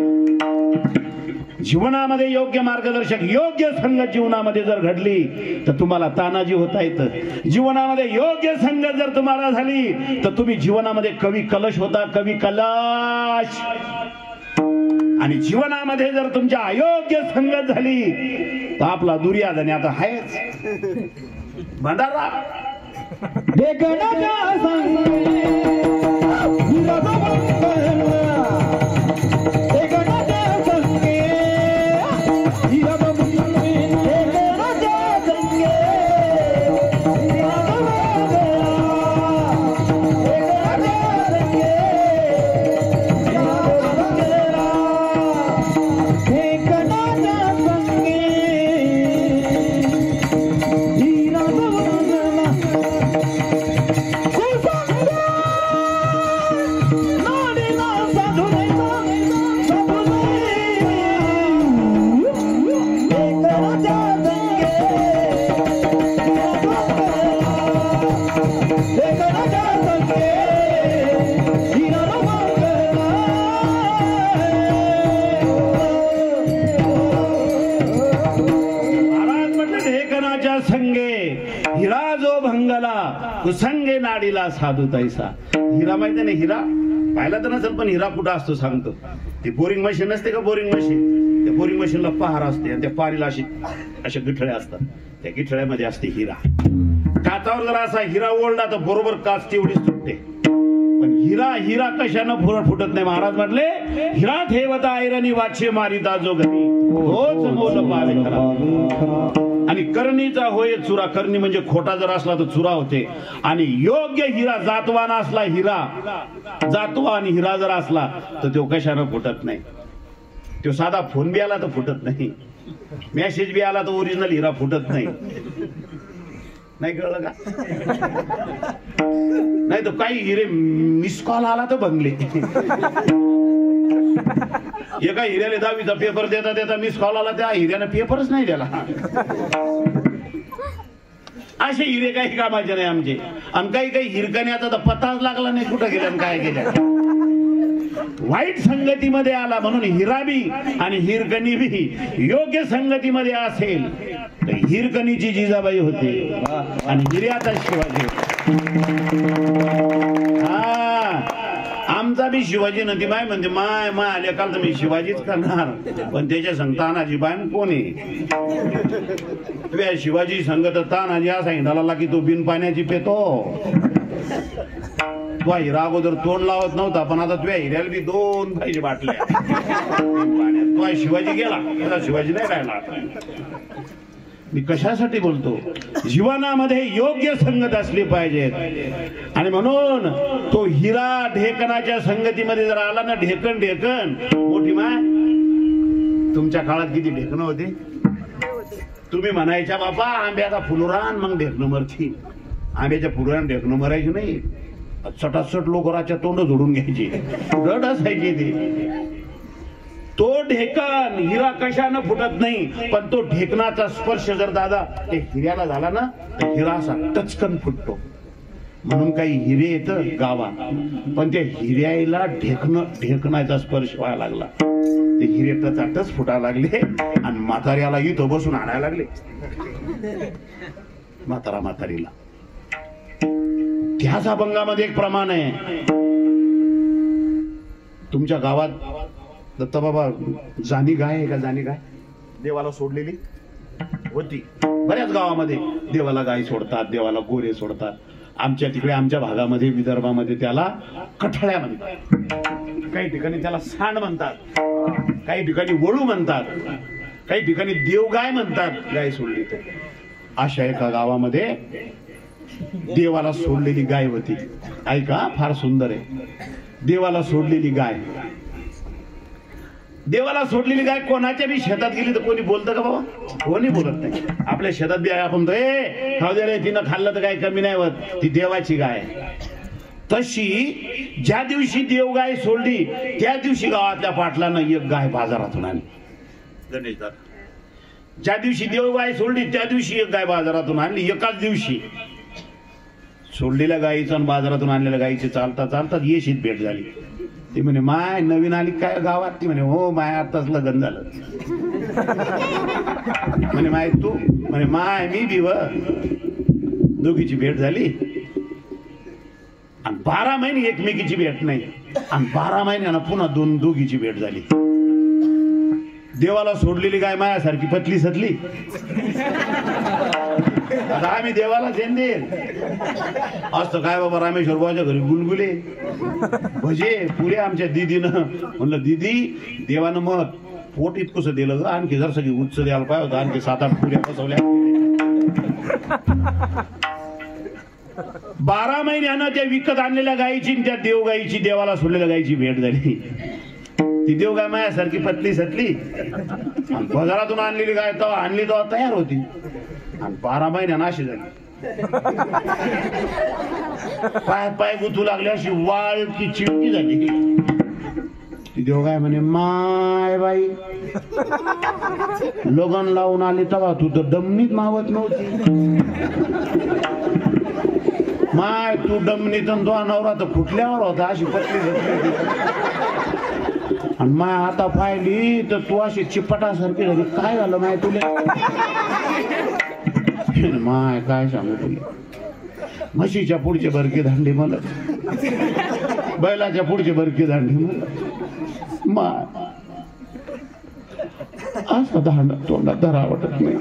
जीवनामध्ये योग्य मार्गदर्शक योग्य संगत जीवनामध्ये जर घडली तर तुम्हाला तानाजी होता येतं. जीवनामध्ये योग्य संगत जर तुम्हाला झाली तर तुम्ही जीवनामध्ये कवी कलश होता, कवी कलश. आणि जीवनामध्ये जर तुमच्या अयोग्य संगत झाली तर आपला दुर्योधन आता आहेच भंडारा. कुसंगे नाडीला साधू तैसा. हिरा माहिती नाही? हिरा पाहिला तर नसेल पण हिरा कुठं असतो सांगतो. ते बोरिंग मशीन असते का, बोरिंग मशीन, त्या बोरिंग मशीनला पहार असते आणि त्या पारीला अशा गिठळ्या असतात. त्या गिठळ्यामध्ये असते हिरा. काचावर जर असा हिरा ओढला तर बरोबर काच तेवढीच तुटते. पण हिरा कशानं फुटत नाही. महाराज म्हटले हिरा ठेवता ऐरणी वाचे मारिता जो घरी तोच मोल पावे खरा. आणि करणीचा होय चुरा. करणी म्हणजे खोटा जर असला तर चुरा होते. आणि योग्य हिरा जातवान असला, हिरा जातवान हिरा जर असला तर तो कशानं फुटत नाही. तो साधा फोन बी आला तर फुटत नाही, मेसेज बी आला तर ओरिजिनल हिरा फुटत नाही. नाही कळलं का? नाही तर काही हिरे मिस कॉल आला तर भंगले. एका हिऱ्याला 10वीचा पेपर देता मिस कॉल आला, त्या हिऱ्यानं पेपरच नाही दिला. असे हिरे काही कामाचे नाही आमचे. आणि काही हिरकाने आता तर पत्ताच लागला नाही कुठं गेल्या काय गेल्या. वाईट संगतीमध्ये आला म्हणून हिरा बी आणि हिरकणी बी योग्य संगतीमध्ये असेल तर हिरकणीची जिजाबाई होते आणि हिऱ्याचा शिवाजी. आमचा बी शिवाजी नदी माय म्हणते माय आल्या काल तर मी शिवाजीच करणार. पण त्याच्या संग तानाजी बाय कोण आहे? तुझ्या शिवाजी संगत तानाजी असा हिंडाला की तो बिन पाण्याची पेतो. तुझा हिरा अगोदर तोंड लावत नव्हता पण आता तुझ्या हिऱ्याला बी 2 पाहिजे बाटल्या पाण्यात. तुझा शिवाजी गेला, तुझा शिवाजी नाही राहिला. मी कशासाठी बोलतो, जीवनामध्ये योग्य संगत असली पाहिजे. आणि म्हणून तो हिरा ढेकणाच्या संगतीमध्ये जर आला ना, ढेकण ढेकण मोठी माय. तुमच्या काळात किती ढेकणं होते. तुम्ही म्हणायच्या बापा आंब्याचा फुलरान मग ढेकणं मरती. आंब्याच्या फुलरान ढेकणं मरायची नाही. चटाचट लोकराच्या तोंड जोडून घ्यायची, रड असायची ती. तो ढेकण हिरा कशानं फुटत नाही, पण तो ढेकणाचा स्पर्श जर दादा ते हिऱ्याला झाला ना, तर हिरा असा टचकन फुटतो. म्हणून काही हिरे येतं गावात, पण त्या हिऱ्याला ढेकणाचा स्पर्श व्हायला लागला, ते हिरे टचाटच फुटायला लागले आणि म्हाताऱ्याला इथं बसून आणायला लागले. म्हातारीला त्याच अभंगामध्ये एक प्रमाण आहे. तुमच्या गावात दत्ताबाबा जाणी गाय आहे का? जाणी गाय देवाला सोडलेली होती. बऱ्याच गावामध्ये देवाला गाय सोडतात, देवाला गोरे सोडतात. आमच्या तिकडे आमच्या भागामध्ये विदर्भामध्ये त्याला कठळ्या म्हणतात, काही ठिकाणी त्याला सांड म्हणतात, काही ठिकाणी वळू म्हणतात, काही ठिकाणी देवगाय म्हणतात. गाय सोडली तर अशा एका गावामध्ये देवाला सोडलेली गाय होती. ऐका, फार सुंदर आहे. देवाला सोडलेली गाय, देवाला सोडलेली गाय कोणाच्या बी शेतात गेली तर कोणी बोलतं का बाबा? कोणी बोलत नाही. आपल्या शेतात बी आहे, आपण खाऊ दे रे, तिनं खाल्लं तर काही कमी नाही होत, ती देवाची गाय. तशी ज्या दिवशी देव गाय सोडली त्या दिवशी गावातल्या पाटलांना एक गाय बाजारातून आणली. गणेश दादा, ज्या दिवशी देव गाय सोडली त्या दिवशी एक गाय बाजारातून आणली. एकाच दिवशी सोडलेल्या गायीचं आणि बाजारातून आणलेल्या गायीची चालता चालता येशीत भेट झाली. ती म्हणे माय नवीन आली काय गावात? ती म्हणे हो माय आताच लग्न झालं. म्हणे माय तू? म्हणे माय मी बी. व दोघीची भेट झाली आणि 12 महिने एकमेकीची भेट नाही, आणि 12 महिन्यानं पुन्हा दोघीची भेट झाली. देवाला सोडलेली गाय मायासारखी पतली सतली. आता आम्ही देवाला झेंडे असतं काय बाबा, रामेश्वर बाबाच्या घरी गुलगुले भजे पुरे आमच्या दीदीनं. म्हणलं दीदी देवानं मग पोट इतकंस दिलं ग, आणखी जर सगळी उच्च द्यायला पाहिजे होतं, आणखी 7-8 पुऱ्या बसवल्या. 12 महिन्यानं त्या विकत आणलेल्या गायीची त्या देवगायीची, देवाला सोडलेल्या गायीची भेट झाली. ती देवगाय मायासारखी पतली सतली. बाजारातून आणलेली गाय तेव्हा आणली तेव्हा तयार होती, आणि 12 महिन्यानं अशी झाली. पाय गुतू लागले, अशी वाळ की चिमटी झाली. ती देवगाय म्हणे माय बाई लगन लावून आली तेव्हा तू तर डमनीत मावत नव्हती. माय तू डमनीत तो नवरा तर फुटल्यावर होता, अशी पतली झटली. आणि माय आता पाहिली तर तू अशी चिपटासारखी झाली. काय झालं माय तुला? माय काय सांगू तुला, म्हशीच्या पुढचे बरके धांडे मला, बैलाच्या पुढचे बरके धांडे मला. माय असं धांड तोंडात धरा वाटत नाही.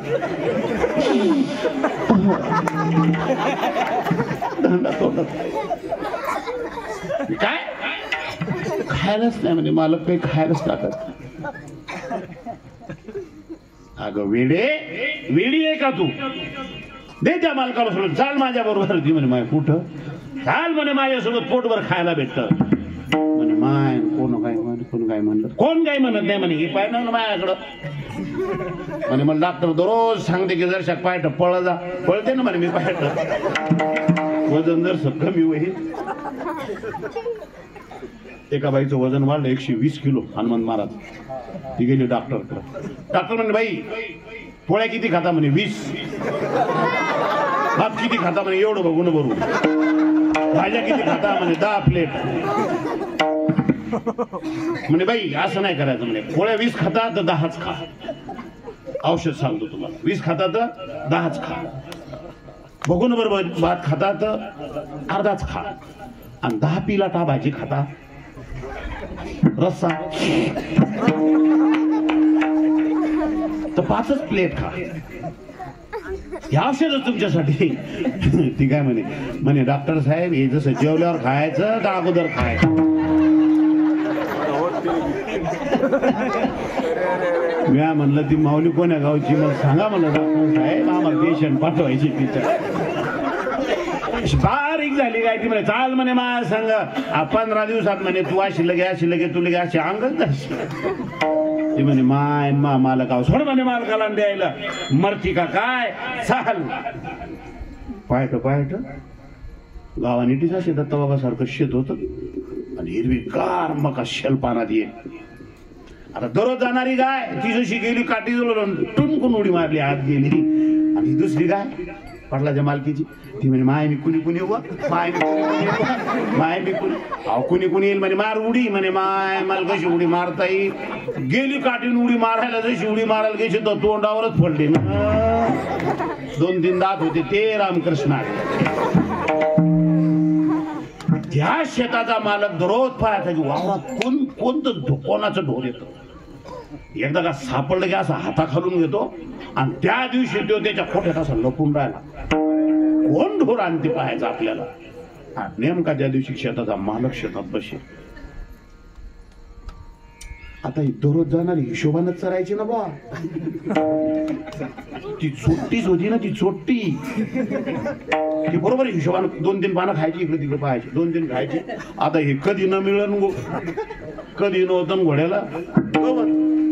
धांडा तोंडात काय खायलाच नाही, म्हणजे मालक काही खायलाच टाकत. अगं वेडे, वेडी आहे का तू? दे त्या मालकाला सोडून, चाल माझ्या बरोबर. ती म्हणे माय कुठं? चाल म्हणे माझ्यासोबत पोटभर खायला भेटत. म्हणे माय कोण काय म्हणलं? कोण काय म्हणत नाही म्हणे, हे पाय ना माझ्याकडं. म्हणे मला डॉक्टर दररोज सांगते की जर पाय पळ जा. पळते ना म्हणे मी पाय, वजन जर कमी होईल. एका बाईचं वजन वाढलं 120 किलो. हनुमान महाराज ती गेली डॉक्टरकडे. डॉक्टर म्हणे बाई पोळ्या किती खाता? म्हणे 20. भात किती खाता? म्हणे एवढं बघून भरून. भाज्या किती खाता? म्हणे 10 प्लेट. म्हणे बाई असं नाही करायचं, म्हणे पोळ्या 20 खाता तर 10च खा. औषध सांगतो तुम्हाला, 20 खाता तर 10च खा. बघून बरोबर भात खाता तर अर्धाच खा, आणि 10 पिलाटा भाजी खाता रस्सा तर 5च प्लेट खा. हे औषधच तुमच्यासाठी. ती काय म्हणे डॉक्टर साहेब हे जसं जेवल्यावर खायचं का अगोदर खायचं? मी म्हणलं ती माऊली कोण्या गावची मग सांगा म्हणलं डॉक्टर साहेब आम्हाला पेशंट पाठवायची तिच्या बारीक झाली काय ती म्हणे चाल म्हणे मा सांग 15 दिवसात म्हणे तू अशी लगे तू लगे अशी अंगच जाशी ती म्हणे माय मला गाव सोड म्हणे मालकाला द्यायला मरती का काय चाल पायट गावाने टीचा शेत दत्ताबाबासारखं शेत होत आणि हिरवी कार मका शेलपानात ये आता दररोज जाणारी गाय ती जशी गेली काठी टुनकून उडी मारली आत गेली आणि दुसरी गाय पाटलाच्या मालकीची ती म्हणे माय मी कुणी कुणी येईल म्हणे मार उडी म्हणे माय मला कशी उडी मारता येईल गेली काठीन उडी मारायला जशी उडी मारायला गेली तर तोंडावरच पडली ना 2-3 दात होते ते रामकृष्ण त्या शेताचा मालक दररोज पाहायचा की वावरात कोणतं कोणाचं ढोर येतं एकदा का सापडलं की असं हाताखालून घेतो आणि त्या दिवशी तो त्याच्या खोट्यात असं लपून राहिला कोण ढोर आणते पाहायचं आपल्याला नेमका त्या दिवशी शेताचा मालक शेतात बसे आता ही दररोज जाणारी हिशोबानच चरायची ना बा ती चोट्टीच होती ना ती चोट्टी ती बरोबर हिशोबानं 2-3 पानं खायची इकडे तिकडे पाहायची 2-3 खायची आता हे कधी न मिळन कधी नव्हतं घोड्याला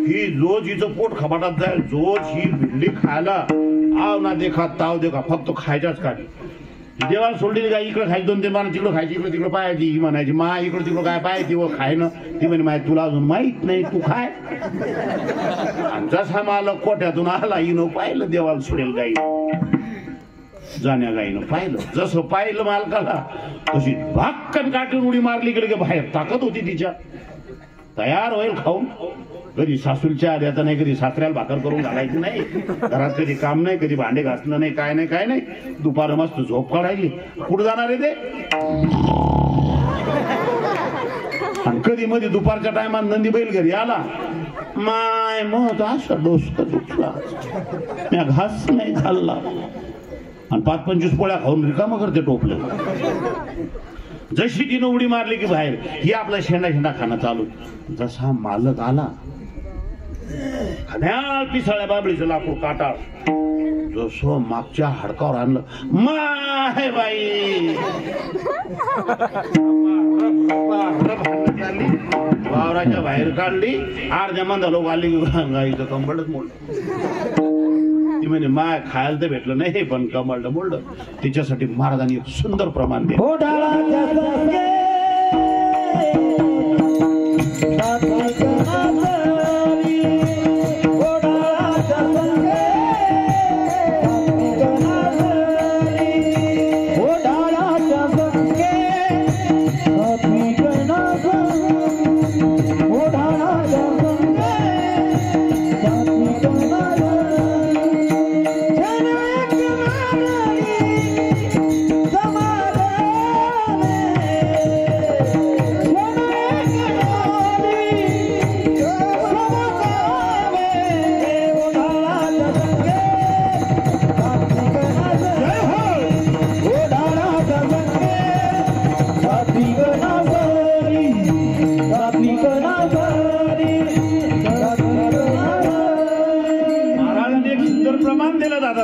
ही जोज हिचं पोट खपाटात जाईल जोज ही भिंडी खायला आव ना देखा ताव देखा फक्त खायच्याच काढी देवाला सोडली काय इकडे खायची 2-3 पानं तिकडे खायची इकडे तिकडे पाहायची ही म्हणायची मा इकडे तिकडे काय पाहायची व खाय ना ती म्हणे माय तुला अजून माहित नाही तू खाय जसा मालक कोट्यातून आला हिनं पाहिलं देवाला सोडेल गाई जाण्या गाईनं पाहिलं जसं पाहिलं मालकाला तशी भाक्कन काटून उडी मारली गेली बाहेर ताकद होती तिच्या तयार होईल खाऊन कधी सासूलच्या आद्याचा नाही कधी सासऱ्याला भाकर करून घालायची नाही घरात कधी काम नाही कधी भांडे घासणं नाही काय नाही दुपार मस्त झोप काढायची कुठं जाणार आहे ते आणि कधी मध्ये दुपारच्या टायमात नंदी बैल घरी आला माय मत असं डोसकं दुखला मी घास नाही खाल्ला आणि 5-25 पोळ्या खाऊन रिकामं करते टोपलं जशी तिनं उडी मारली की बाहेर ही आपला शेंडा खाणं चालू जसा मालक आला खन्याळ पिसाळ्या बाबळीचं लाकूड काटाळ जसं मागच्या हाडकावर आणलं माय बाई वावराच्या बाहेर काढली अर्ध्या मंदा लोक आली गाईचं कंबळच मोडलं ती म्हणे माय खायला तर भेटलं नाही पण कंबळलं मोडलं तिच्यासाठी महाराजांनी एक सुंदर प्रमाण दिलं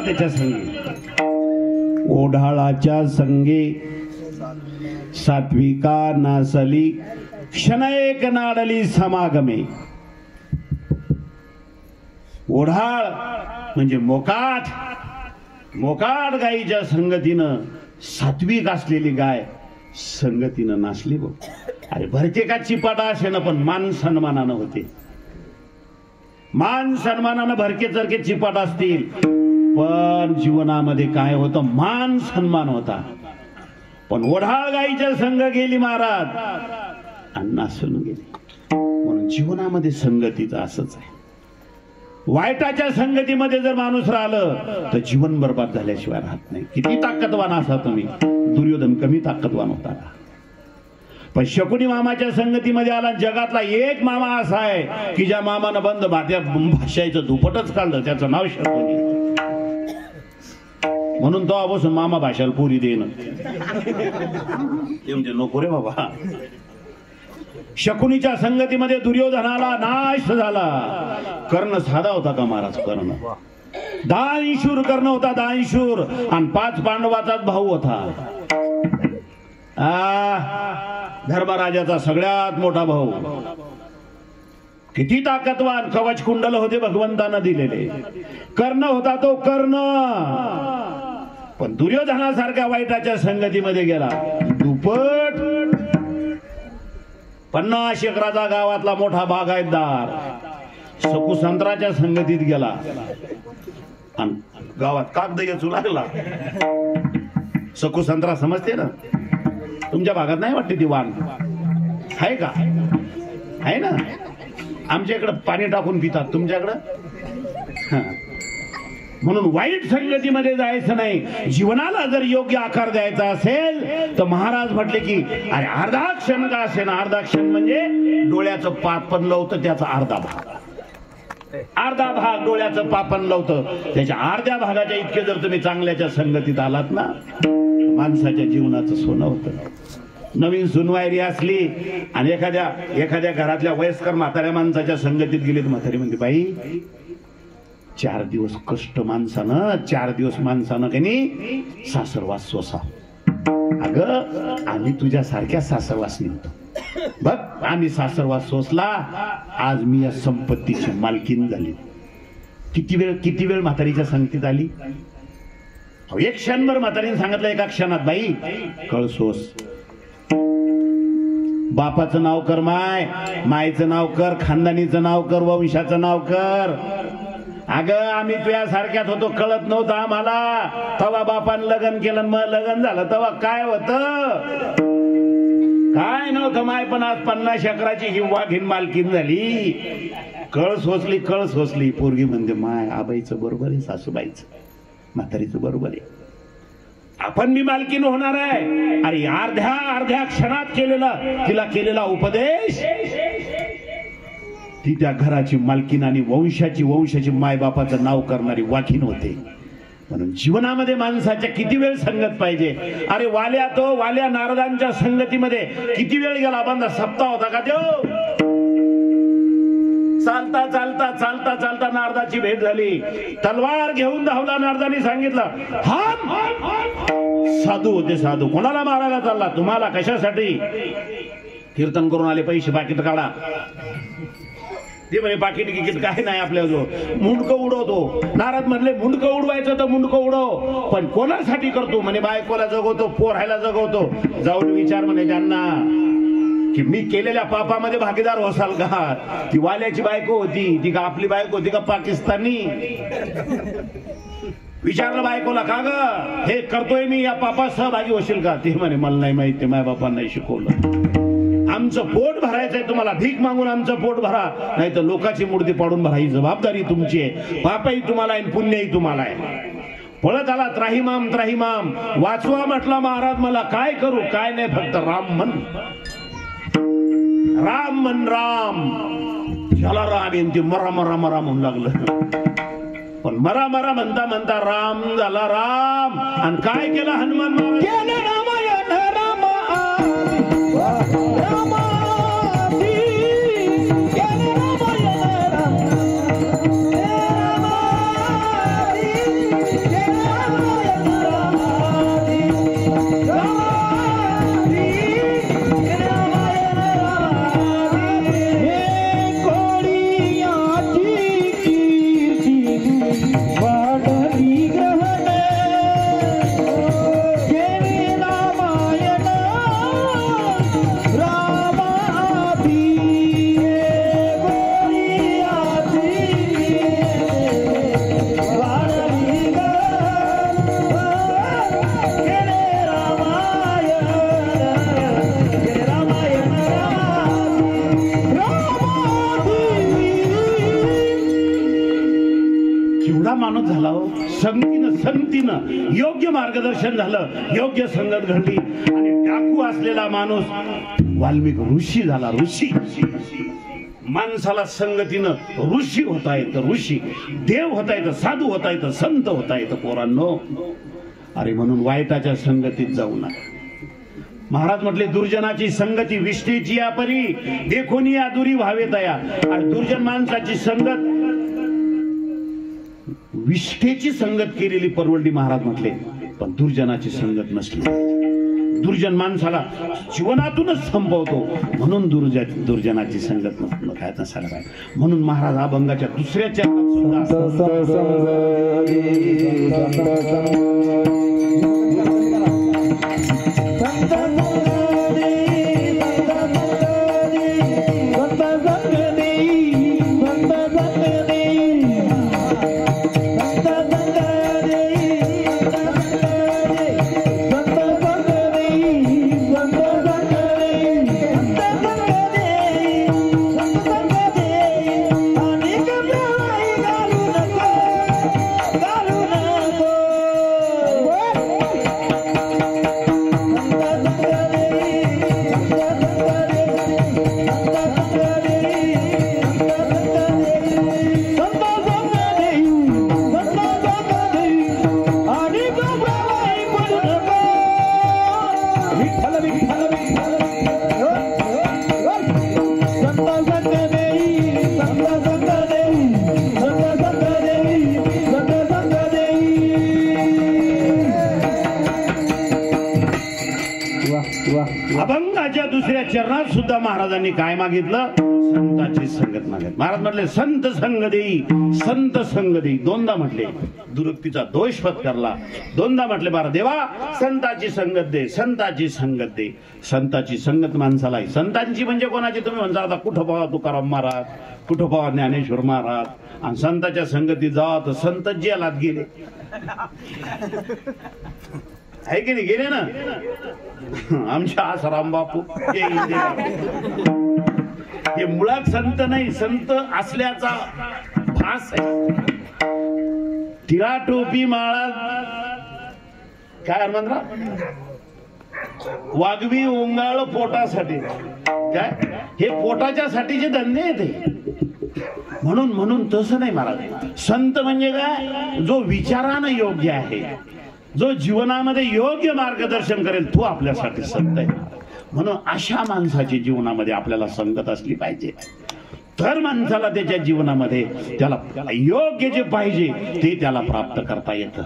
त्याच्या संगे ओढाळाच्या संगे सात्विका नासली क्षणएक नाडली समागमे ओढाळ म्हणजे मोकाट गायीच्या संगतीनं सात्विक असलेली गाय संगतीनं नाचली बघ अरे भरते का चिपाटा असे ना पण मान सन्मानानं होते मान सन्मानानं भरके चरके चिपाट असतील पण जीवनामध्ये काय होतं मान सन्मान होता पण ओढाळ गाईच्या संग गेली महाराज आणि नासून गेली म्हणून जीवनामध्ये संगतीचं असंच आहे वाईटाच्या संगतीमध्ये जर माणूस राहिलं तर जीवन बर्बाद झाल्याशिवाय राहत नाही किती ताकदवान असा तुम्ही दुर्योधन कमी ताकदवान होता का पण शकुनी मामाच्या संगतीमध्ये आला जगातला एक मामा असा आहे की ज्या मामानं बंद भाषाचं दुपटच काढलं त्याचं नाव शकुनी म्हणून तो बसून मामा भाषाला पुरी देणं ते म्हणजे नको रे बाबा शकुनीच्या संगतीमध्ये दुर्योधनाला नाश झाला. कर्ण साधा होता का महाराज? कर्ण दानशूर कर्ण होता, दानशूर. आणि 5 पांडवाचाच भाऊ होता. धर्मराजाचा सगळ्यात मोठा भाऊ. किती ताकदवान, कवच कुंडल होते भगवंतानं दिलेले. कर्ण होता तो कर्ण. पण दुर्योधनासारख्या वाईटाच्या संगतीमध्ये गेला. दुपट 50 एकराचा गावातला मोठा बागायतदार सकुसंत्राच्या संगतीत गेला आणि गावात कागद येचू लागला. सकुसंत्रा समजते ना? तुमच्या भागात नाही वाटते ती वाण आहे का? आहे ना? आमच्या इकडं पाणी टाकून पितात, तुमच्याकडं. म्हणून वाईट संगतीमध्ये जायचं नाही. जीवनाला जर योग्य आकार द्यायचा असेल तर महाराज म्हटले की अरे अर्धा क्षण का असे ना, अर्धा क्षण म्हणजे डोळ्याचं पापण लावतं त्याचा अर्धा भाग. अर्धा भाग डोळ्याचं पापण लावतं, त्याच्या अर्ध्या भागाच्या इतके जर तुम्ही चांगल्याच्या संगतीत आलात ना, माणसाच्या जीवनाचं सोनं होतं. नवीन सुनवायरी असली आणि एखाद्या घरातल्या वयस्कर म्हाताऱ्या माणसाच्या संगतीत गेली तर म्हातारी म्हणते, बाई 4 दिवस कष्ट माणसानं, 4 दिवस माणसानं काही नाही सासरवास सोसा. अगं आम्ही तुझ्या सारख्या सासरवास निघतो बघ, आम्ही सासरवास सोसला, आज मी या संपत्तीची मालकीन झाली. किती वेळ म्हातारीच्या संगतीत आली? एक क्षणभर म्हातारीने सांगितलं, एका क्षणात बाई कळ सोस. बापाचं नाव कर, मायचं नाव कर, खानदानीचं नाव कर, वंशाचं नाव कर. अगं आम्ही तुझ्या सारख्यात होतो, कळत नव्हतं आम्हाला. तवा बापानं लग्न केलं, मग लग्न झालं तेव्हा काय होतं? काय नव्हतं माय. पण आज 50 एकराची ही वाघीण मालकीन झाली. कळ सोसली. पोरगी म्हणते, माय आबाईचं बरोबर आहे, सासूबाईचं म्हातारीचं बरोबर आहे, आपण मी मालकीन होणार आहे. अरे अर्ध्या क्षणात तिला केलेला उपदेश, ती त्या घराची मालकीन आणि वंशाची मायबापाचं नाव करणारी वाघीण होते. म्हणून जीवनामध्ये माणसाच्या किती वेळ संगत पाहिजे. अरे वाल्या नारदांच्या संगतीमध्ये किती वेळ गेला? बंदा सप्ताह होता का देव? चालता नारदाची भेट झाली. तलवार घेऊन धावला. नारदांनी सांगितलं, साधू होते, साधू. कोणाला मारायला चालला? तुम्हाला. कशासाठी? कीर्तन करून आले, पैसे पाकिट काढा. ते म्हणे पाकिट गिकिट काय नाही आपल्याजवळ, मुंडकं उडवतो. नारद म्हणले, मुंडकं उडवायचं तर मुंडकं उडव, पण कोणासाठी करतो? म्हणे बायकोला जगवतो, पोरायला जगवतो. जाऊन विचार म्हणे त्यांना की मी केलेल्या पापामध्ये भागीदार होसाल का? ती वाल्याची बायको होती, ती का आपली बायको होती का पाकिस्तानी? विचारलं बायकोला, का ग हे करतोय मी, या पापात सहभागी होशील का? ते म्हणे, मला नाही माहिती, माझ्या बापांना नाही शिकवलं. आमचं पोट भरायचंय तुम्हाला, भीक मागून आमचं पोट भरा, नाही तर लोकांची मूर्ती पाडून भरा. ही जबाबदारी तुमची आहे. पापही तुम्हाला आहे, पुण्यही तुम्हाला आहे. पळत आला, त्राहिमाम वाचवा म्हटला महाराज. मला काय करू? काय नाही, फक्त राम म्हण. झाला राम येईन. ते मरा म्हणू लागलं. पण मरा म्हणता राम झाला राम. आणि काय केलं हनुमान महाराज? माणूस झाला हो. संगतीनं योग्य मार्गदर्शन झालं, योग्य संगत घडली आणि डाकू असलेला माणूस वाल्मिक ऋषी झाला. ऋषी माणसाला संगतीनं ऋषी होता येतं, ऋषी देव होता येतं, साधू होता येतं, संत होता येतं पोरांनो. अरे म्हणून वाईटाच्या संगतीत जाऊ नका. महाराज म्हटले दुर्जनाची संगती विष्ठेची या परी देखोनी या दुरी व्हावे तया. आणि दुर्जन माणसाची संगत विष्ठेची संगत केलेली परवडली महाराज म्हटले, पण दुर्जनाची संगत नसली. दुर्जन माणसाला जीवनातूनच संपवतो, म्हणून दुर्जनाची संगत काय सांगता. म्हणून महाराज अभंगाच्या दुसऱ्या चरणात अभंगाच्या दुसऱ्या चरणात सुद्धा महाराजांनी काय मागितलं? संताची संगत मागितली. महाराज म्हटले संत संग देई, संत संग देई. दोनदा म्हटले, दुरुक्तीचा दोष पत्करला. दोनदा म्हटले बारा देवा संताची संगत दे, संताची संगत दे. संताची संगत माणसाला आहे. संतांची म्हणजे कोणाची? तुम्ही म्हणता आता कुठं पाहा तुकाराम महाराज, कुठं पाहा ज्ञानेश्वर महाराज. आणि संताच्या संगतीत जावा तर संत जेलात गेले आहे की नाही? गेले ना आमच्या आसाराम बापू. हे मुळात संत नाही, संत असल्याचा भास आहे. तिरा टोपी माळा काय हनुमंतराव, वाघवी ओंगाळ पोटासाठी. काय हे पोटाच्या साठीचे धंदे आहेत. म्हणून तसं नाही महाराज. संत म्हणजे काय? जो विचारानं योग्य आहे, जो जीवनामध्ये योग्य मार्गदर्शन करेल, तो आपल्यासाठी संत आहे. म्हणून अशा माणसाची जीवनामध्ये आपल्याला संगत असली पाहिजे, तर माणसाला त्याच्या जीवनामध्ये त्याला योग्य जे पाहिजे ते त्याला प्राप्त करता येतं.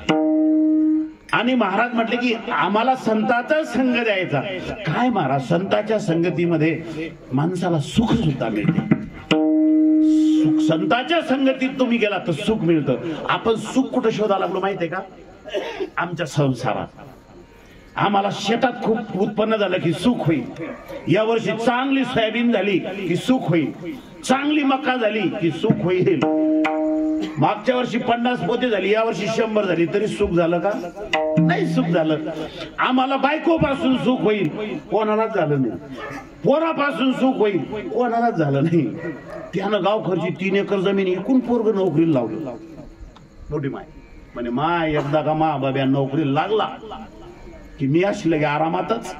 आणि महाराज म्हटले की आम्हाला संताचा संग द्यायचा. काय महाराज? संताच्या संगतीमध्ये माणसाला सुख सुद्धा मिळते. सुख संताच्या संगतीत तुम्ही गेला तर सुख मिळतं. आपण सुख कुठं शोधायला लागलो माहितीये का? आमच्या संसारात. आम्हाला शेतात खूप उत्पन्न झालं की सुख होईल. या वर्षी चांगली सोयाबीन झाली की सुख होईल. चांगली मका झाली की सुख होईल. मागच्या वर्षी 50 पोते झाली, या वर्षी 100 झाली, तरी सुख झालं का? नाही सुख झालं. आम्हाला बायकोपासून सुख होईल, कोणालाच झालं नाही. पोरापासून सुख होईल, कोणालाच झालं नाही. त्यानं गावखरची 3 एकर जमीन एकूण पोरग नोकरीला लावली. मोठी माय म्हणे माय एकदा का मा बाब्या नोकरीला लागला की मी अशी लगे आरामातच.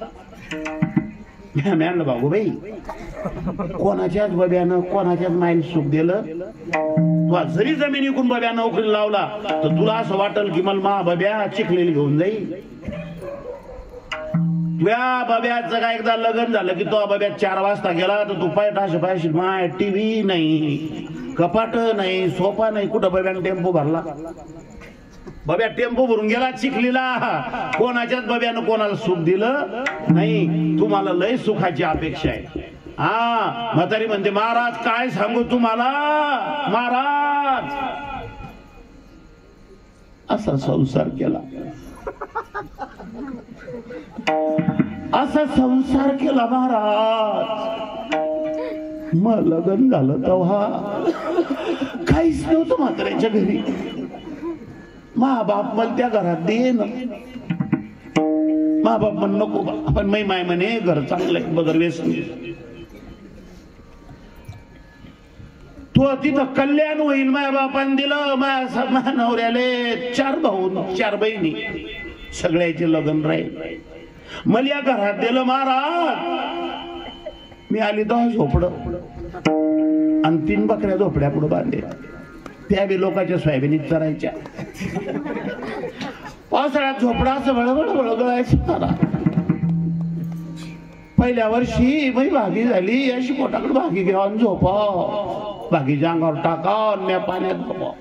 म्हणलं बाबू बाई कोणाच्याच बाब्यानं कोणाच्याच मायने सुख दिलं. तू जरी जमीन विकून बाब्या नोकरीला लावला तर तुला असं वाटल की मला मा बाब्या चिखलेली घेऊन जाईल. तुझ्या बाब्याचं काय एकदा लग्न झालं की तो बाब्या 4 वाजता गेला तर तू पायशी माय टीव्ही नाही, कपाट नाही, सोफा नाही. कुठं बाब्यानं टेम्पो भरला? बाब्या टेम्पो भरून गेला चिखलीला. कोणाच्याच बाब्यानं कोणाला सुख दिलं नाही. तुम्हाला लय सुखाची अपेक्षा आहे. हा म्हातारी म्हणते महाराज काय सांगू तुम्हाला महाराज, असा संसार केला, असा संसार केला महाराज. मग लग्न झालं तेव्हा काहीच नव्हतं म्हाताऱ्याच्या घरी. मा बाप मला त्या घरात दे ना. मा बाप म्हण नको पण मै माय म्हणे घर चांगलं बगर व्यसन. तो तिथं कल्याण होईल. माझ्या बापाने दिलं. माझ्या नवऱ्याले 4 भाऊ 4 बहिणी, सगळ्याचे लग्न राहील. मला या घरात दिलं महाराज. मी आली 10 झोपडं आणि 3 बकऱ्या झोपड्या पुढे बांधले. त्या बी लोकांच्या सोयाबीनीत चरायच्या. पावसाळ्यात झोपडा असं बळबळ बळगळायचं मला. पहिल्या वर्षी मी भागी झाली अशी पोटाकडे भागी घेऊन झोपा भागीच्या अंगावर टाका अन्य पाण्यात झोपा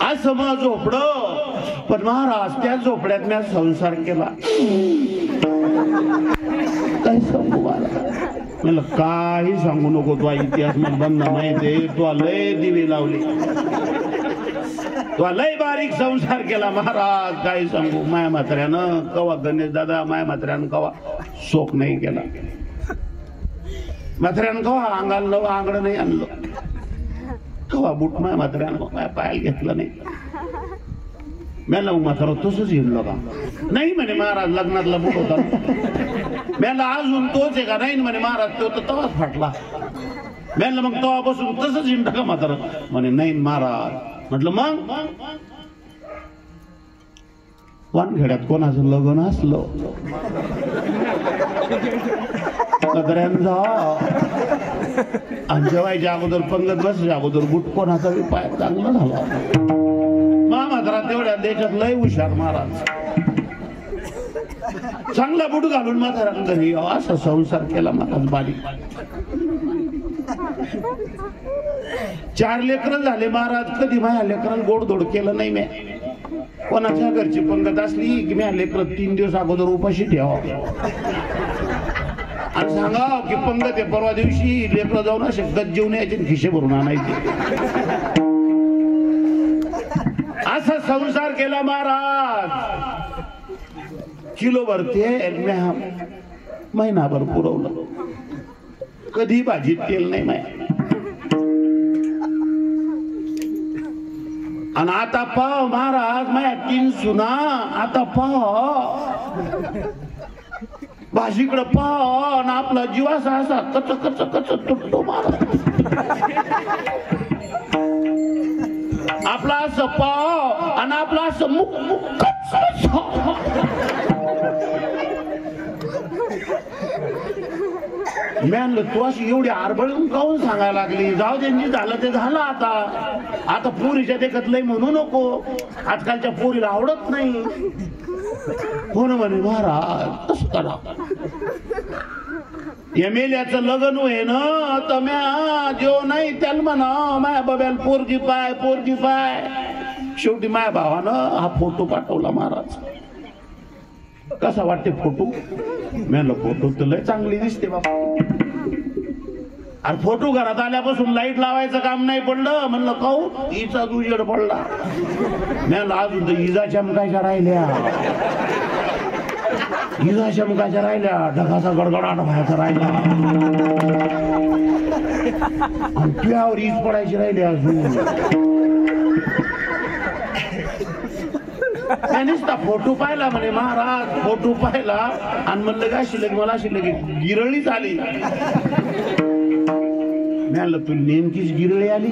असं मग झोपडं. पण महाराज त्या झोपड्यात मी संसार केला. काय सांगू मला काही सांगू नको. तो इतिहास बंद माहिती तू लय दिवे लावली तो लय बारीक संसार केला महाराज. काय सांगू माया म्हाताऱ्यानं कवा गणेश दादा माया म्हाताऱ्यानं कवा शोक नाही केला. म्हाताऱ्यानं कवा अंगाला आंगड नाही आणलं. कवा बुट माया म्हाताऱ्यानं माया पायाला घेतलं नाही. मला म्हातारा तसंच हिंडलो का नाही म्हणे महाराज लग्नातला बुट होता मला अजून तोच आहे का नाही म्हणे महाराज तो तर तवाच फाटला. मला मग तवापासून तसंच हिंड का म्हातारा म्हणे नाही महाराज. म्हटलं मग वानखेड्यात कोणाचं लग्न असलं कदऱ्यांचा आणि जेवायच्या अगोदर पंगत बसायच्या अगोदर बुट कोणाचा पाय चांगला झाला. मात्र तेवढ्या देशात लय हुशार महाराज. चांगला बुट घालून म्हाताऱ्यानं घरी असा संसार केला महाराज बारीक. 4 लेकरं झाले महाराज. कधी माझ्या लेकरांना गोडधोड केलं नाही मी. कोणाच्या घरची पंगत असली की मी लेकरं 3 दिवस अगोदर उपाशी ठेवा आणि सांगा की पंगत आहे परवा दिवशी लेकरं जाऊन असे गज्जेवून यायचे खिशे भरून आणायचे. असा संसार केला महाराज. किलो भर तेल महिनाभर पुरवलं. कधी भाजीत तेल नाही माहिती. आणि आता पाव महाराज माझ्या 3 सुना. आता पाव भाजीकडे पाव आणि आपला जीवासा असा कच कच कच तुटतो महाराज. आपला असं पाव आणि आपला असं मुख मी आणलं तू अशी एवढी आरबळून काऊन सांगायला लागली. जाऊ दे झालं ते झालं. आता पोरीच्या देखत लय म्हणू नको. आजकालच्या पोरीला आवडत नाही. हो ना म्हणे महाराज तसं करा. एमएलएचं लग्न होय ना तर म्या जो नाही त्याला म्हणा माया बाब्याला पोरगी पाय पोरगी पाय. शेवटी माया भावानं हा फोटो पाठवला महाराज. कसा वाटते फोटो. म्हणलं फोटो तर लय चांगली दिसते बाबा. अरे फोटो घरात आल्यापासून लाईट लावायचं काम नाही पडलं. म्हणलं काऊ हिचा उजेड पडला. म्हणलं अजून तर इजा चमकायच्या राहिल्या. इजा चमकायच्या राहिल्या. ढगाचा गडगडाट व्हायचा राहिला आणि तुझ्यावर ईज पडायची राहिली अजून. नुसता फोटो पाहिला म्हणे महाराज. फोटो पाहिला आणि म्हणलं का अशी लगे मला अशी लगे गिरळीच आली. म्हणलं तू नेमकीच गिरळी आली.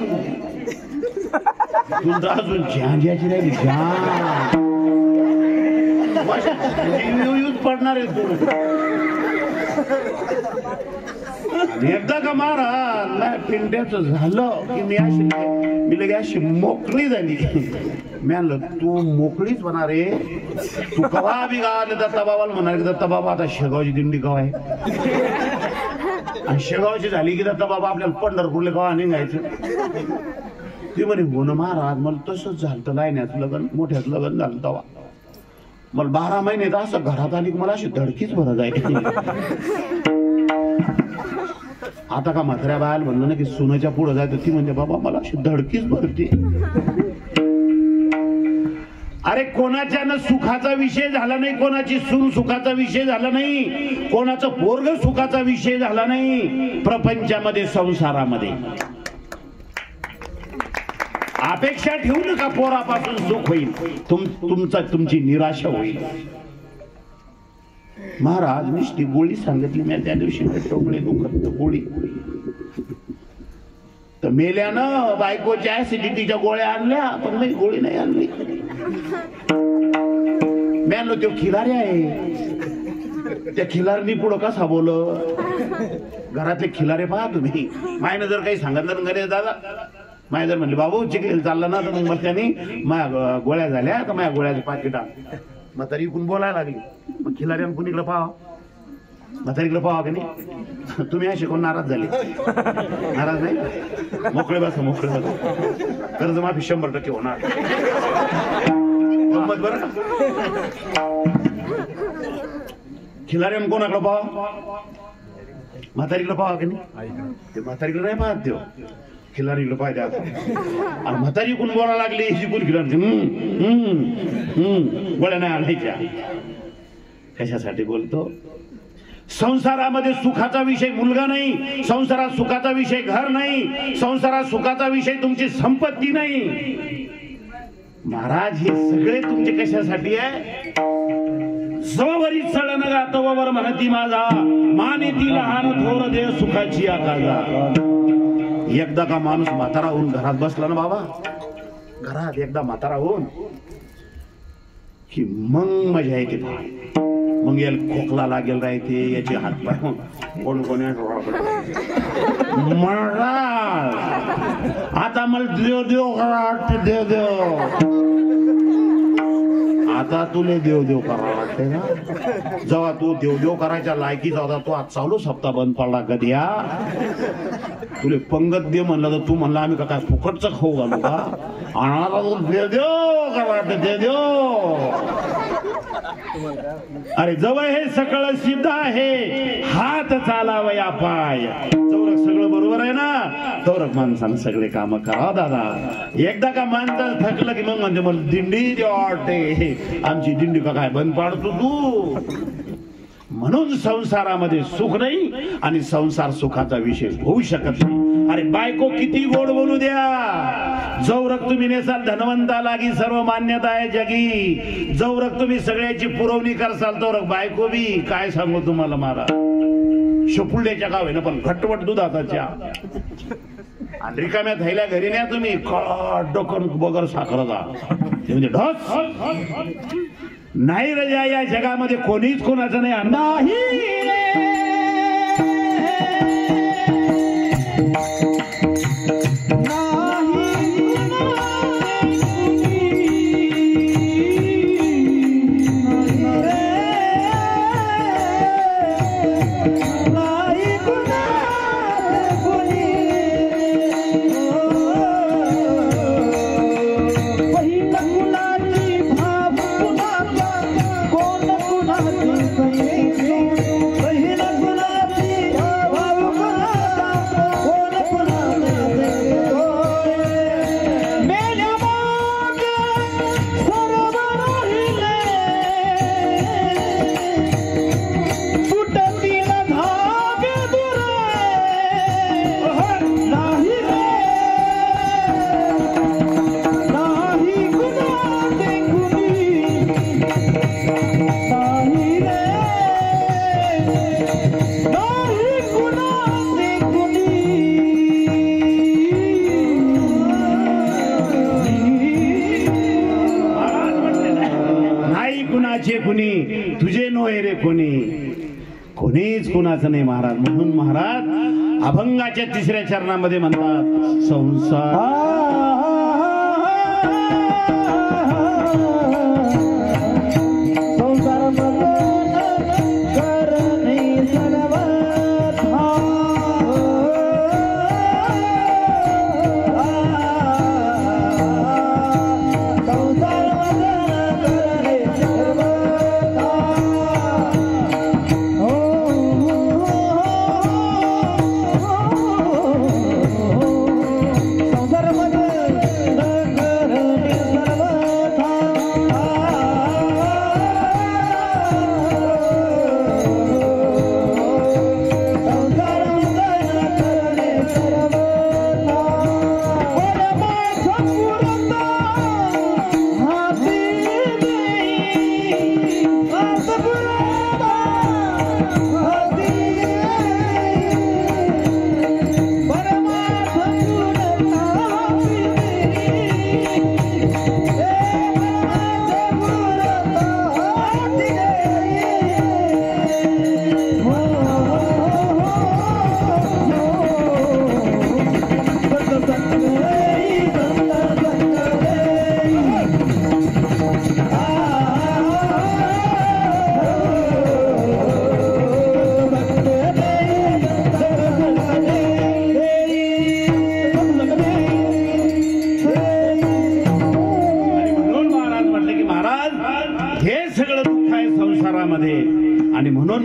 तू तर अजून झांज्याची राहिली. पडणार आहे तू. एकदा का महाराज पिंड्याचं झालं की मी लगे अशी मोकळी झाली. म्हणलं तू मोकळीच होणार आहे. तू कवा बी गावाला दत्ता बाबाला म्हणाल की दत्ता बाबा आता शेगावची दिंडी कवा आहे. आणि शेगावची झाली की दत्ता बाबा आपल्याला पंढरपूरला कवा निघायचं. ती म्हणे हो ना महाराज मला तसंच झालं. लायण्याचं लग्न मोठ्याच लग्न झालं तेव्हा. मला 12 महिने तर असं घरात आली की मला अशी धडकीच भरत जायची. आता का म्हाताऱ्या बायाला म्हणलं ना की सुनाच्या पुढे जायचं. ती म्हणजे बाबा मला अशी धडकीच भरते. अरे कोणाच्या सुखाचा विषय झाला नाही. कोणाची सून सुखाचा विषय झाला नाही. कोणाचं पोरग सुखाचा विषय झाला नाही. प्रपंचामध्ये संसारामध्ये अपेक्षा ठेवू नका पोरापासून सुख होईल. तुमची निराशा होईल. महाराज नुसती गोळी सांगितली मी त्या दिवशी. टोकळे दुखत गोळी तर मेल्यानं बायकोच्या ऍसिडिटीच्या गोळ्या आणल्या पण मी गोळी नाही आणली. मी आणलो तो खिलारी आहे. त्या खिलारनी पुढं कसा बोल. घरातले खिलारे पहा तुम्ही. मायनं जर काही सांगितलं ना गणेश दादा माय जर म्हणले बाबू चिखलीला चालला ना तर मग त्यांनी माया गोळ्या झाल्या तर माझ्या गोळ्याचे पाकिट आण. मग तरी इकून बोलायला लागली. मग खिलाऱ्यानं कुणीकडे पाहा म्हातारीकडे पाहा की नाही. तुम्ही असे कोण नाराज झाले? नाराज नाही, मोकळे बसा, मोकळे बसा. कर्जमाफी 100% होणार. गंमत बरं का. खिलाऱ्यान कोणाकडे पाहा? म्हातारीकडे पाहा की नाही. ते म्हातारीकडे नाही पाहत देव, खिलारीकडे पाहिजे. आणि म्हातारी कोण बोलायला लागली कोण खिलारी गोळ्या नाही आणायच्या. कशासाठी बोलतो? संसारामध्ये सुखाचा विषय मुलगा नाही, संसारात सुखाचा विषय घर नाही, संसारात सुखाचा विषय तुमची संपत्ती नाही. महाराज हे सगळे तुमचे कशासाठी आहे? जवरी चढण गातवर म्हणती माझा, माने ती लहान थोर देव सुखाची आकाजा. एकदा का माणूस म्हातारा होऊन घरात बसला ना बाबा, घरात एकदा म्हातारा होऊन की मग मजा येते. मग याला खोकला लागेल राहते, याचे हातपाय कोण कोण आता मला देव देव करा, देव देव. आता तुले देव देव करा वाटते ना. जेव्हा तू देवदेव करायच्या लायकीचा होता तो आज चालू सप्ताह बंद पडला कधी. तुले पंगत दे म्हणलं तर तू म्हणला आम्ही काय फुकटचं खाऊ घालू का? आणि आता तू देव करा वाटते, देव. अरे जवळ हे सगळं सिद्ध आहे, हात चालावया पाय. चौरक सगळं बरोबर आहे ना, चौरक माणसानं सगळे काम करा दादा. एकदा का माणसानं थकलं की मग म्हणजे मला दिंडी वाटते, आमची दिंडी का काय बंद पाडतो तू. म्हणून संसारामध्ये सुख नाही आणि संसार सुखाचा विषय होऊ शकत नाही. अरे बायको किती गोड बोलू द्या, जवरक तुम्ही नेसाल धनवंता लागी सर्व मान्यता आहे जगी. जवरक तुम्ही सगळ्याची पुरवणी करसाल तवरक बायको बी काय सांगू तुम्हाला महाराज. शपुल्ड्याच्या गाव आहे ना पण घटवट दुधाचा चहा. आणि रिकाम्या थैल्या घरी न्या तुम्ही, डोकन बगर साखरचा म्हणजे ढस. नाही रजा या जगामध्ये कोणीच कोणाचं नाही. कुणी तुझे नोहे रे कोणी, कोणीच कुणाचं नाही महाराज. म्हणून महाराज अभंगाच्या 3ऱ्या चरणामध्ये म्हणतात संसार संसार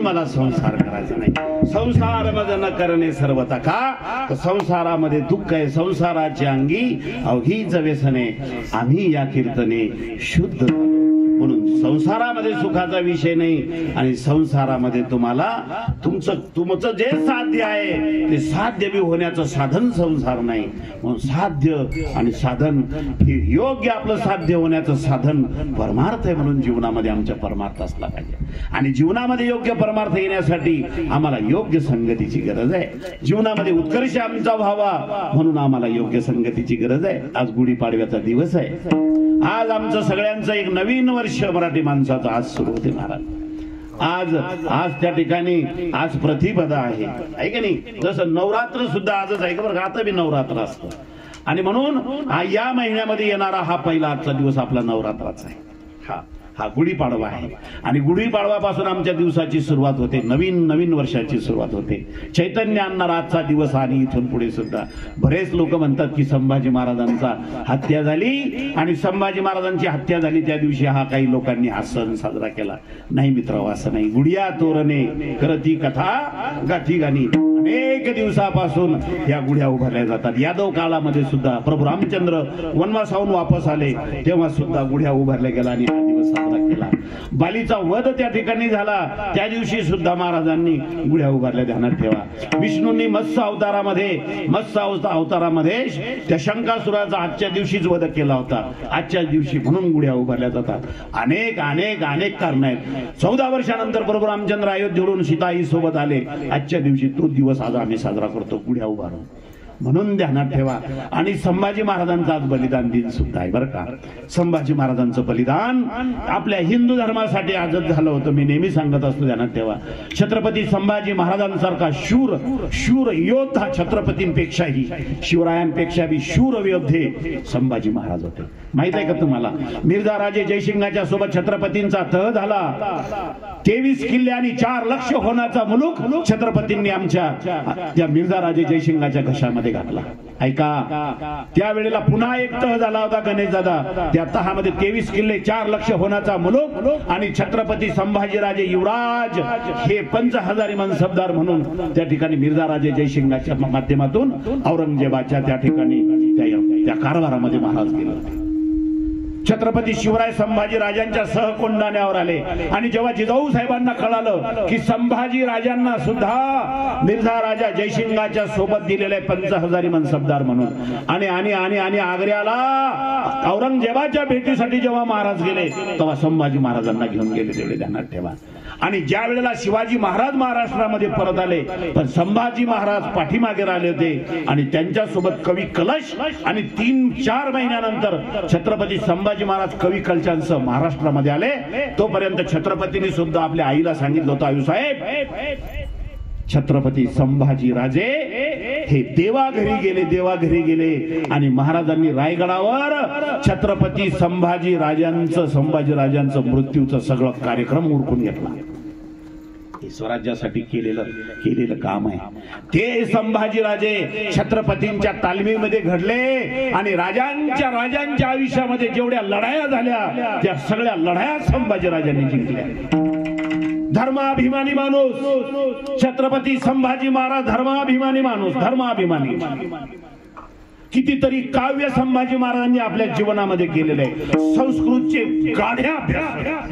मला संसार करायचा नाही. संसार मज न करणे सर्वता का, तर संसारामध्ये दुःख आहे. संसाराची अंगी अवघीच व्यसने, आम्ही या कीर्तने शुद्ध झालो. म्हणून संसारामध्ये सुखाचा विषय नाही आणि संसारामध्ये तुम्हाला तुमचं जे साध्य आहे ते साध्य बी होण्याचं साधन संसार नाही. म्हणून साध्य आणि साधन हे योग्य आपलं साध्य होण्याचं साधन परमार्थ आहे. म्हणून जीवनामध्ये आमच्या परमार्थ असला पाहिजे आणि जीवनामध्ये योग्य परमार्थ येण्यासाठी आम्हाला योग्य संगतीची गरज आहे. जीवनामध्ये उत्कर्ष आमचा व्हावा म्हणून आम्हाला योग्य संगतीची गरज आहे. आज गुढीपाडव्याचा दिवस आहे. आज आमचं सगळ्यांचं एक नवीन वर्ष मराठी माणसाचं आज सुरू होते महाराज. आज त्या ठिकाणी आज प्रतिपदा आहे की नाही. जसं नवरात्र सुद्धा आजच आहे का बरं, आता बी नवरात्र असतं आणि म्हणून या महिन्यामध्ये येणारा हा पहिला आजचा दिवस आपला नवरात्राचा आहे. हा गुढीपाडवा आहे आणि गुढीपाडवापासून आमच्या दिवसाची सुरुवात होते. नवीन वर्षाची सुरुवात होते. चैतन्य आणणारा आजचा दिवस आणि इथून पुढे सुद्धा बरेच लोक म्हणतात की संभाजी महाराजांचा हत्या झाली आणि संभाजी महाराजांची हत्या झाली त्या दिवशी हा काही लोकांनी हा सण साजरा केला. नाही मित्रांनो, असं नाही. गुढिया तोरणे करती कथा गाठी गाणी अनेक दिवसापासून या गुढ्या उभारल्या जातात. यादव काळामध्ये सुद्धा प्रभू रामचंद्र वनवासाहून वापस आले तेव्हा सुद्धा गुढ्या उभारल्या गेला आणि हा दिवस साजरा केला. बालीचा वध त्या ठिकाणी झाला त्या दिवशी सुद्धा महाराजांनी गुढ्या उभारल्या. ध्यानात ठेवा. विष्णूंनी मत्स्य अवतारामध्ये त्या शंकासुराचा आजच्या दिवशीच वध केला होता. आजच्याच दिवशी म्हणून गुढ्या उभारल्या जातात. अनेक अनेक अनेक कारण आहेत. 14 वर्षानंतर प्रभू रामचंद्र अयोध्येवरून सीताई सोबत आले. आजच्या दिवशी तो दिवस आज आम्ही साजरा करतो गुढ्या उभारून. म्हणून ध्यानात ठेवा. आणि संभाजी महाराजांचा आज बलिदान दिन सुद्धा आहे बरं का. संभाजी महाराजांचं बलिदान आपल्या हिंदू धर्मासाठी आजच झालं होतं. मी नेहमी सांगत असतो, ध्यानात ठेवा. छत्रपती संभाजी महाराजांसारखा शूर योद्धा छत्रपतींपेक्षाही शिवरायांपेक्षा बी शूर योद्धे संभाजी महाराज होते. माहित आहे का तुम्हाला. मिर्झा राजे जयसिंगाच्या सोबत छत्रपतींचा तह झाला. 23 किल्ले आणि 4 लक्ष होण्याचा मुलूक छत्रपतींनी आमच्या त्या मिर्झा राजे जयसिंगाच्या घशामध्ये घातला. ऐका, त्यावेळेला पुन्हा एक तह झाला होता गणेश दादा. त्या तहामध्ये 23 किल्ले 4 लक्ष होण्याचा मुलूक आणि छत्रपती संभाजीराजे युवराज हे 50,000 मनसबदार म्हणून त्या ठिकाणी मिर्झा राजे जयसिंगाच्या माध्यमातून औरंगजेबाच्या त्या ठिकाणी त्या कारभारामध्ये महाराज गेले. छत्रपती शिवराय संभाजी राजांच्या सहकोंडाण्यावर आले आणि जेव्हा जिजाऊ साहेबांना कळालं की संभाजी राजांना सुद्धा मिर्झा राजा जयसिंगाच्या सोबत दिलेले 50,000 मनसबदार म्हणून आणि आग्र्याला औरंगजेबाच्या भेटीसाठी जेव्हा महाराज गेले तेव्हा संभाजी महाराजांना घेऊन गेले. तेवढे ध्यानात ठेवा. आणि ज्या वेळेला शिवाजी महाराज महाराष्ट्रामध्ये परत आले पण संभाजी महाराज पाठीमागे राहिले होते आणि त्यांच्यासोबत कवी कलश आणि 3-4 महिन्यानंतर छत्रपती संभाजी महाराज कवी कलशांसह महाराष्ट्रामध्ये आले. तोपर्यंत छत्रपतींनी सुद्धा आपल्या आईला सांगितलं होतं, आईसाहेब छत्रपती संभाजी राजे हे देवाघरी गेले आणि महाराजांनी रायगडावर छत्रपती संभाजी राजांचं मृत्यूचं सगळं कार्यक्रम उरकून घेतला. हे स्वराज्यासाठी केलेलं काम आहे. ते संभाजीराजे छत्रपतींच्या तालमीमध्ये घडले आणि राजांच्या आयुष्यामध्ये जेवढ्या लढाया झाल्या त्या सगळ्या लढाया संभाजीराजांनी जिंकल्या. धर्माभिमानी माणूस छत्रपती संभाजी महाराज, धर्माभिमानी माणूस, धर्माभिमानी. कितीतरी काव्य संभाजी महाराजांनी आपल्या जीवनामध्ये केलेले आहे. संस्कृतचे गाढे अभ्यास.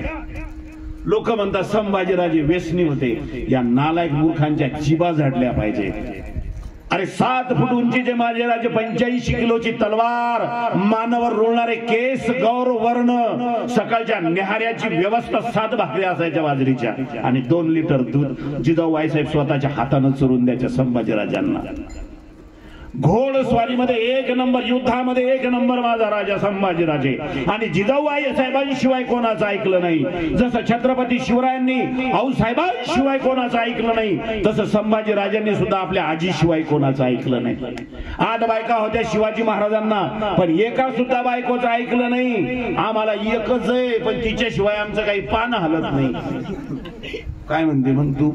लोक म्हणतात संभाजीराजे व्यसनी होते. या नालायक मूर्खांच्या जिभा झाडल्या पाहिजे. अरे 7 फूट उंचीचे माझे राजे, 85 किलोची तलवार, मानावर रोळणारे केस, गौर वर्ण, सकाळच्या न्याहाऱ्याची व्यवस्था 7 भाकरी असायच्या बाजरीच्या आणि 2 लिटर दूध जिजाऊ आईसाहेब स्वतःच्या हाताने चुरून द्यायच्या संभाजीराजांना. घोडस्वारीमध्ये 1 नंबर, युद्धामध्ये 1 नंबर माझा राजा संभाजीराजे. आणि जिजाऊ आई साहेबांशिवाय कोणाचं ऐकलं नाही. जसं छत्रपती शिवरायांनी आऊसाहेबांशिवाय कोणाचं ऐकलं नाही तसं संभाजीराजांनी सुद्धा आपल्या आजीशिवाय कोणाचं ऐकलं नाही. 8 बायका होत्या शिवाजी महाराजांना पण एका सुद्धा बायकोचं ऐकलं नाही. आम्हाला एकच आहे पण तिच्याशिवाय आमचं काही पान हलत नाही. काय म्हणते मग तू.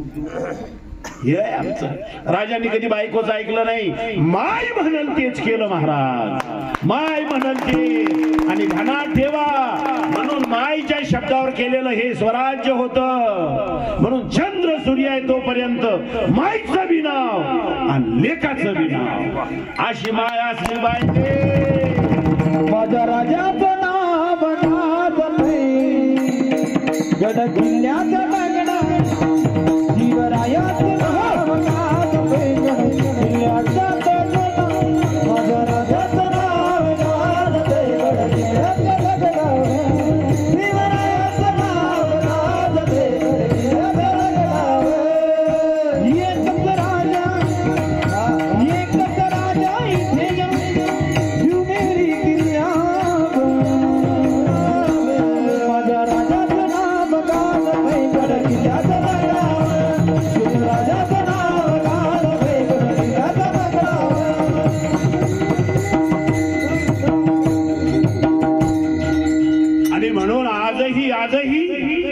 हे आमचं राजांनी कधी बायकोचं ऐकलं नाही. माय म्हणाल तेच केलं महाराज, माय म्हणाल ते. आणि ध्यानात ठेवा, म्हणून माईच्या शब्दावर केलेलं हे स्वराज्य होतं. म्हणून चंद्र सूर्य आहे तोपर्यंत माईचं बी नाव आणि लेकाचं बी नाव. अशी माय असली पाहिजे. माझ्या राजाचं नाव गड किल्ल्याचं लग्न शिवरायाचं नाव माझ्या राजाचं नाव गड किल्ल्याचं लग्न शिवरायाचं नाव एकच राजा इथे शिवनेरी किल्ल्या माझ्या राजाचं नाव गड किल्ल्याचं लग्न शिवरायाचं नाव गड किल्ल्याचं आणि म्हणून आजही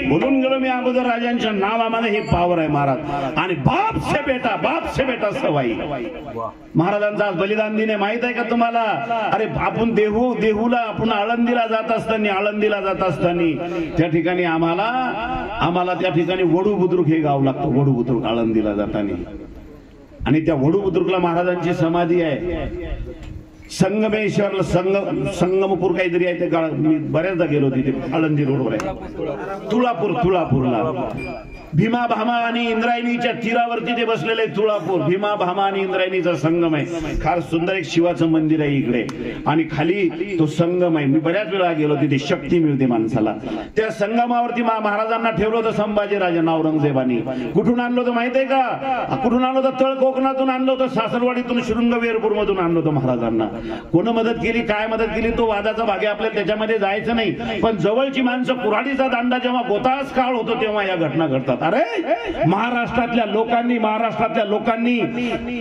बोलून गेलो मी अगोदर राजांच्या नावामध्ये ही पावर आहे महाराज. आणि बाप से बेटा सवाई महाराजांचा आज बलिदान दिन आहे माहित आहे का तुम्हाला? अरे आपण देहूला आपण आळंदीला जात असताना त्या ठिकाणी आम्हाला त्या ठिकाणी वडू बुद्रुक हे गाव लागतं. वडू बुद्रुक आळंदीला जाताना. आणि त्या वडू बुद्रुकला महाराजांची समाधी आहे. संगमेश्वर संगमपूर काहीतरी आहे ते मी बऱ्याचदा गेलो तिथे. आळंदी रोडवर आहे. तुळापूरला भीमा भामा आणि इंद्रायणीच्या तीरावरती ते बसलेले तुळापूर. भीमा भामा आणि इंद्रायणीचा संगम आहे. फार सुंदर एक शिवाचं मंदिर आहे इकडे. आणि खाली तो संगम आहे. मी बऱ्याच वेळा गेलो तिथे. शक्ती मिळते माणसाला. त्या संगमावरती महाराजांना ठेवलं होतं संभाजीराजांना औरंगजेबानी. कुठून आणलं होतं माहित आहे का? कुठून आणलं होतं? तळ कोकणातून आणलं होतं. सासरवाडीतून शृंगवेरपूर मधून आणलं होतं महाराजांना. कोण मदत केली काय मदत केली तो वादाचा भाग आहे. आपल्याला त्याच्यामध्ये जायचं नाही. पण जवळची माणसं कुऱ्हाडीचा दांडा जेव्हा गोतास काळ होतो तेव्हा या घटना घडतात. अरे महाराष्ट्रातल्या लोकांनी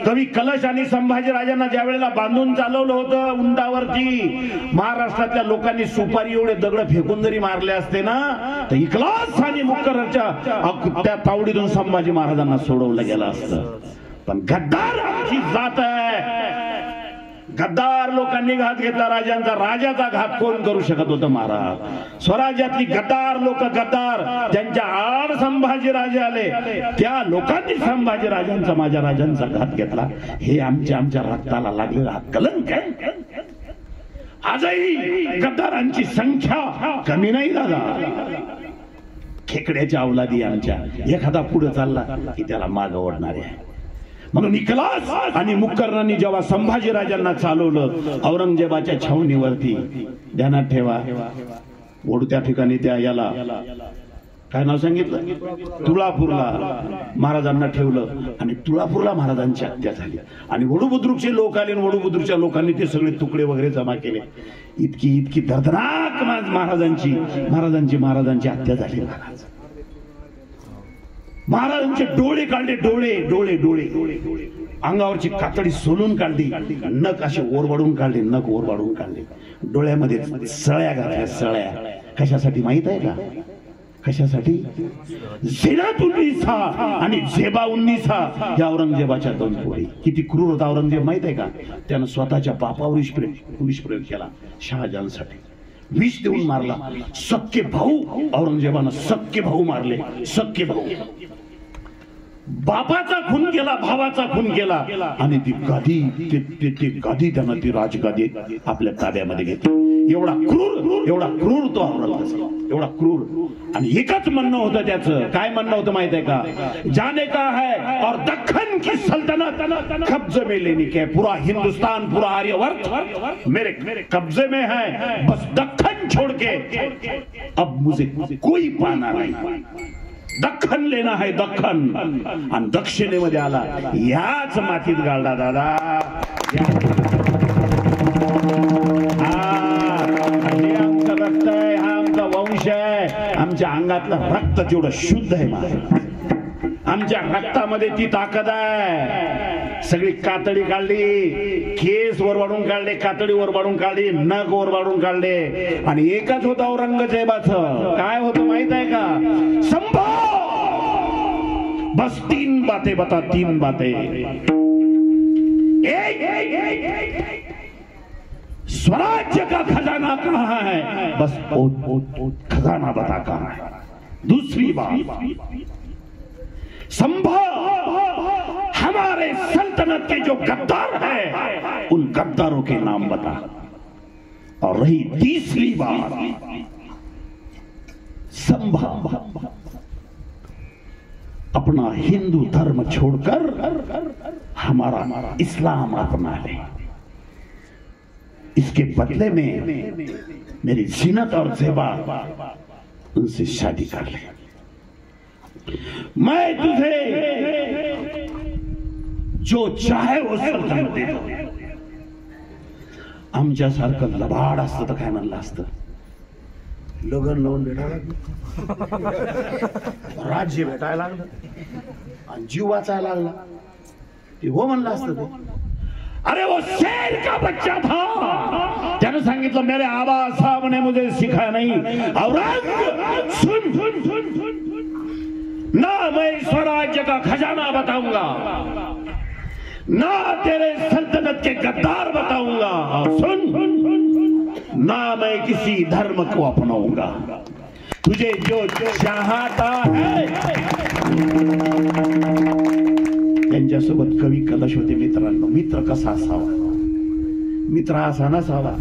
कवी कलश आणि संभाजीराजांना ज्या वेळेला बांधून चालवलं होतं उंटावरती, महाराष्ट्रातल्या लोकांनी सुपारी एवढे दगड फेकून जरी मारले असते ना तर इकलास आणि मुक्करच्या त्या तावडीतून संभाजी महाराजांना सोडवलं गेलं असतं. पण गद्दार आमची जात आहे. गद्दार लोकांनी घात घेतला राजांचा. राजाचा घात कोण करू शकत होतं महाराज? स्वराज्यातली गद्दार लोक, गद्दार ज्यांच्या आड संभाजीराजे आले त्या लोकांनी संभाजीराजांचा माझ्या राजांचा घात घेतला. हे आमच्या रक्ताला लागलेला हा कलंक आहे. आजही गद्दारांची संख्या कमी नाही दादा. खेकड्याच्या अवलादी आमच्या. एखादा पुढे चालला की त्याला माग ओढणारे आहे. म्हणून इकलास आणि मुक्करांनी जेव्हा संभाजीराजांना चालवलं औरंगजेबाच्या छावणीवरती, ध्यानात ठेवा ओढ त्या ठिकाणी त्या याला काय नाव सांगितलं? तुळापूरला महाराजांना ठेवलं. आणि तुळापूरला महाराजांची हत्या झाली. आणि वडूबुद्रुकचे लोक आले. वडूबुद्रुकच्या लोकांनी ते सगळे तुकडे वगैरे जमा केले. इतकी दर्दनाक महाराजांची हत्या झाली. महाराजांचे डोळे काढले. डोळे अंगावरची कातडी सोलून काढली. नख असे ओरबाडून काढले. डोळ्यामध्ये सळ्या घातल्या. सळ्या कशासाठी माहित आहे का? कशासाठी? झेनातुन्निसा आणि झेबाउन्निसा या औरंगजेबाच्या दोन पोरी. किती क्रूर होता औरंगजेब माहित आहे का? त्यानं स्वतःच्या बापावर विषप्रयोग केला. शहाजहानसाठी विष देऊन मारला. सख्खे भाऊ औरंगजेबानं सख्खे भाऊ मारले. सख्खे भाऊ. बापाचा खून केला, भावाचा खून केला. आणि ती गादी त्यानं ती राजगादी आपल्या ताब्यामध्ये घेतली. एवढा क्रूर तो औरंगजेब. एवढा क्रूर. आणि एकच म्हणणं होतं त्याचं. काय म्हणणं होतं माहित आहे का? जाने का है और दक्खन की सल्तनत कब्जे में लेने के. पूरा हिंदुस्तान, पूरा आर्यवर्त मेरे कब्जे में है. बस दक्खन छोड़ के अब मुझे कोई पाना नहीं. दख्खन लेना है दख्खन. आणि दक्षिणेमध्ये आला याच मातीत गाळला दादा. हे आमचं रक्त आहे. हा आमचा वंश आहे. आमच्या अंगातलं रक्त तेवढं शुद्ध आहे महाराज. आमच्या रक्तामध्ये ती ताकद आहे. सगळी कातडी काढली. केस वरवाढून काढले. कातडी वरवाढून काढली. नख वरवाढून काढले. आणि एकच होतं औरंगजेबाचं. काय होतं माहित आहे का? संभव बस 3 बातें बता. 3 बातें. स्वराज्य का खजाना कहाँ है, बस वो खजाना बता कहाँ है। दूसरी बात, संभव हमारे सल्तनत के जो गद्दार हैं उन गद्दारों के नाम बता। और रही तीसरी बात, संभव अपना हिंदू धर्म छोड़कर हमारा इस्लाम अपना ले, इसके बदले में मेरी जीनत और ज़ेबा उनसे शादी कर ले। मैं तुझे जो चाहे वो सल्तनत दे दो। आमच्यासारखं लबाड असतं तर काय म्हणलं असतं, लग्न लावून भेटायला राज्य भेटायला लागलं आणि जीव वाचायला लागला, ते हो म्हणलं असतं ते। अरे वो शेर का बच्चा था, त्याने सांगितलं मेरे आबा साहब ने मुझे सिखाया नहीं। औरंग सुन, ना मैं स्वराज्य का खजाना बताऊंगा, ना तेरे सल्तनत के गद्दार बताऊंगा, और सुन, ना मैं किसी धर्म को अपनाऊंगा। तुझे जो चाहता है। त्यांच्यासोबत कवी कलश होते मित्रांनो। मित्र कसा असावा, मित्र असा नसावा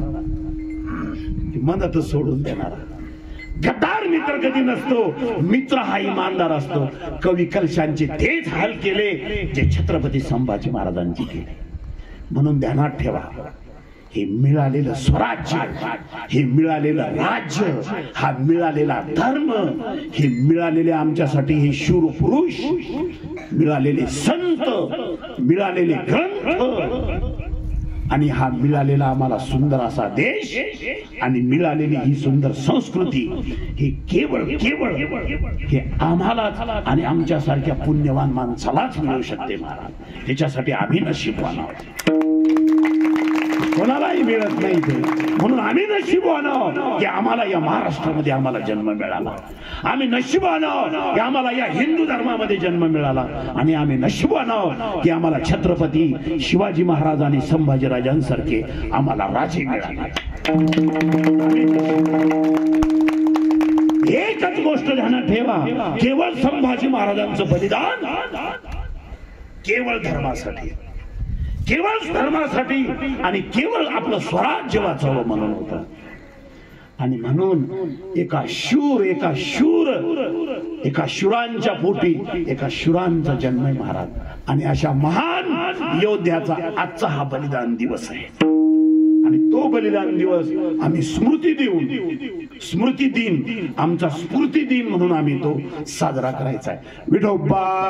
की मनातच सोडून देणारा। गद्दार मित्र कधी नसतो, मित्र हा इमानदार असतो। कवी कलशांचे तेच हाल केले जे छत्रपती संभाजी महाराजांची केले। म्हणून ध्यानात ठेवा, हे मिळालेलं स्वराज्य, हे मिळालेलं राज्य, हा मिळालेला धर्म, हे मिळालेले आमच्यासाठी हे शूर पुरुष, मिळालेले संत, मिळालेले ग्रंथ, आणि हा मिळालेला आम्हाला सुंदर असा देश आणि मिळालेली ही सुंदर संस्कृती, हे केवळ केवळ हे आम्हालाच आणि आमच्यासारख्या पुण्यवान माणसालाच मिळू शकते महाराज। त्याच्यासाठी आम्ही नशीबवान आहोत, कोणालाही मिळत नाही ते। म्हणून आम्ही नशीबवान आहोत की आम्हाला या महाराष्ट्रामध्ये आम्हाला जन्म मिळाला। आम्ही नशीबवान आहोत की आम्हाला या हिंदू धर्मामध्ये जन्म मिळाला, आणि आम्ही नशीबवान आहोत की आम्हाला छत्रपती शिवाजी महाराज आणि संभाजीराजांसारखे आम्हाला राजे मिळाले। एकच गोष्ट ध्यानात ठेवा, केवळ संभाजी महाराजांचं बलिदान केवळ धर्मासाठी, केवळ धर्मासाठी आणि केवळ आपलं स्वराज्य वाचावं म्हणून होतं। आणि म्हणून एका शूरांच्या पोटी एका शूरांचा जन्म आहे महाराज, आणि अशा महान योद्ध्याचा आजचा हा बलिदान दिवस आहे। आणि तो बलिदान दिवस आम्ही स्मृती दिन, आमचा स्फूर्ती दिन म्हणून आम्ही तो साजरा करायचा आहे। विठोबा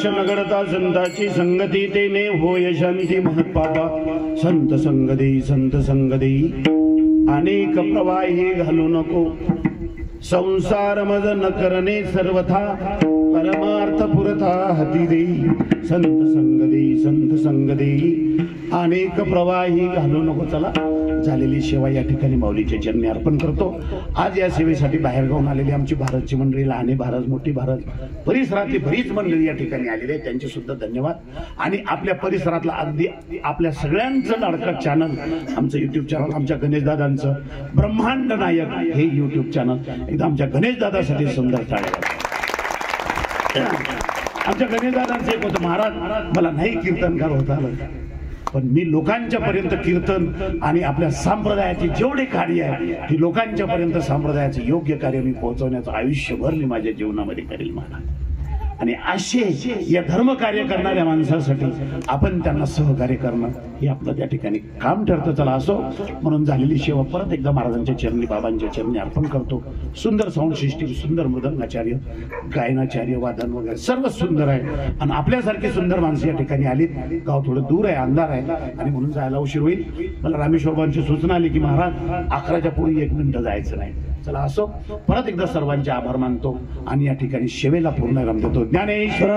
नगडता संताची संगती तेने होय शांती महत्पापा। संत संग देई अनेक प्रवाही घालू नको। संसार मज न करणे सर्वथा परमार्थ पुरता हाती देई। संत संग देई अनेक प्रवाही घालू नको। चला, झालेली सेवा या ठिकाणी माऊलीच्या चरणी अर्पण करतो। आज या सेवेसाठी बाहेर गावून आलेली आमची भारतची मंडळी, लहाने भारत, मोठी भारत, परिसरातली बरीच मंडळी या ठिकाणी आलेली आहे, त्यांचे सुद्धा धन्यवाद। आणि आपल्या परिसरातला अगदी आपल्या सगळ्यांचं लाडकं चॅनल, आमचं युट्यूब चॅनल, आमच्या गणेशदादांचं ब्रह्मांड नायक हे युट्यूब चॅनल, एकदा आमच्या गणेशदादासाठी सुंदर टाळ्या। आमच्या गणेशदादांचं एक होतं, महाराज मला नाही कीर्तनकार होता आलं, पण मी लोकांच्या पर्यंत कीर्तन आणि आपल्या संप्रदायाचे जेवढे कार्य आहे ते लोकांच्या पर्यंत संप्रदायाचे योग्य कार्य मी पोहोचवण्याचं आयुष्यभर मी माझ्या जीवनामध्ये करेल महाराज। आणि असे या धर्म कार्य करणाऱ्या माणसासाठी आपण त्यांना सहकार्य करणं हे आपलं त्या ठिकाणी काम ठरतं। चला असो, म्हणून झालेली सेवा परत एकदा महाराजांच्या चरणी, बाबांच्या चरणी अर्पण करतो। सुंदर साऊंड सिस्टीम, सुंदर मृदंगाचार्य, गायनाचार्य, वादन वगैरे सर्व सुंदर आहे, आणि आपल्यासारखी सुंदर माणसं या ठिकाणी आलीत। गाव थोडं दूर आहे, अंधार आहे, आणि म्हणून जायला उशीर होईल। मला रामेश्वरबाबांची सूचना आली की महाराज 11च्या पुढे 1 मिनिट जायचं नाही। चला असो, परत एकदा सर्वांचे आभार मानतो आणि या ठिकाणी सेवेला पूर्णविराम देतो। ज्ञानेश्वर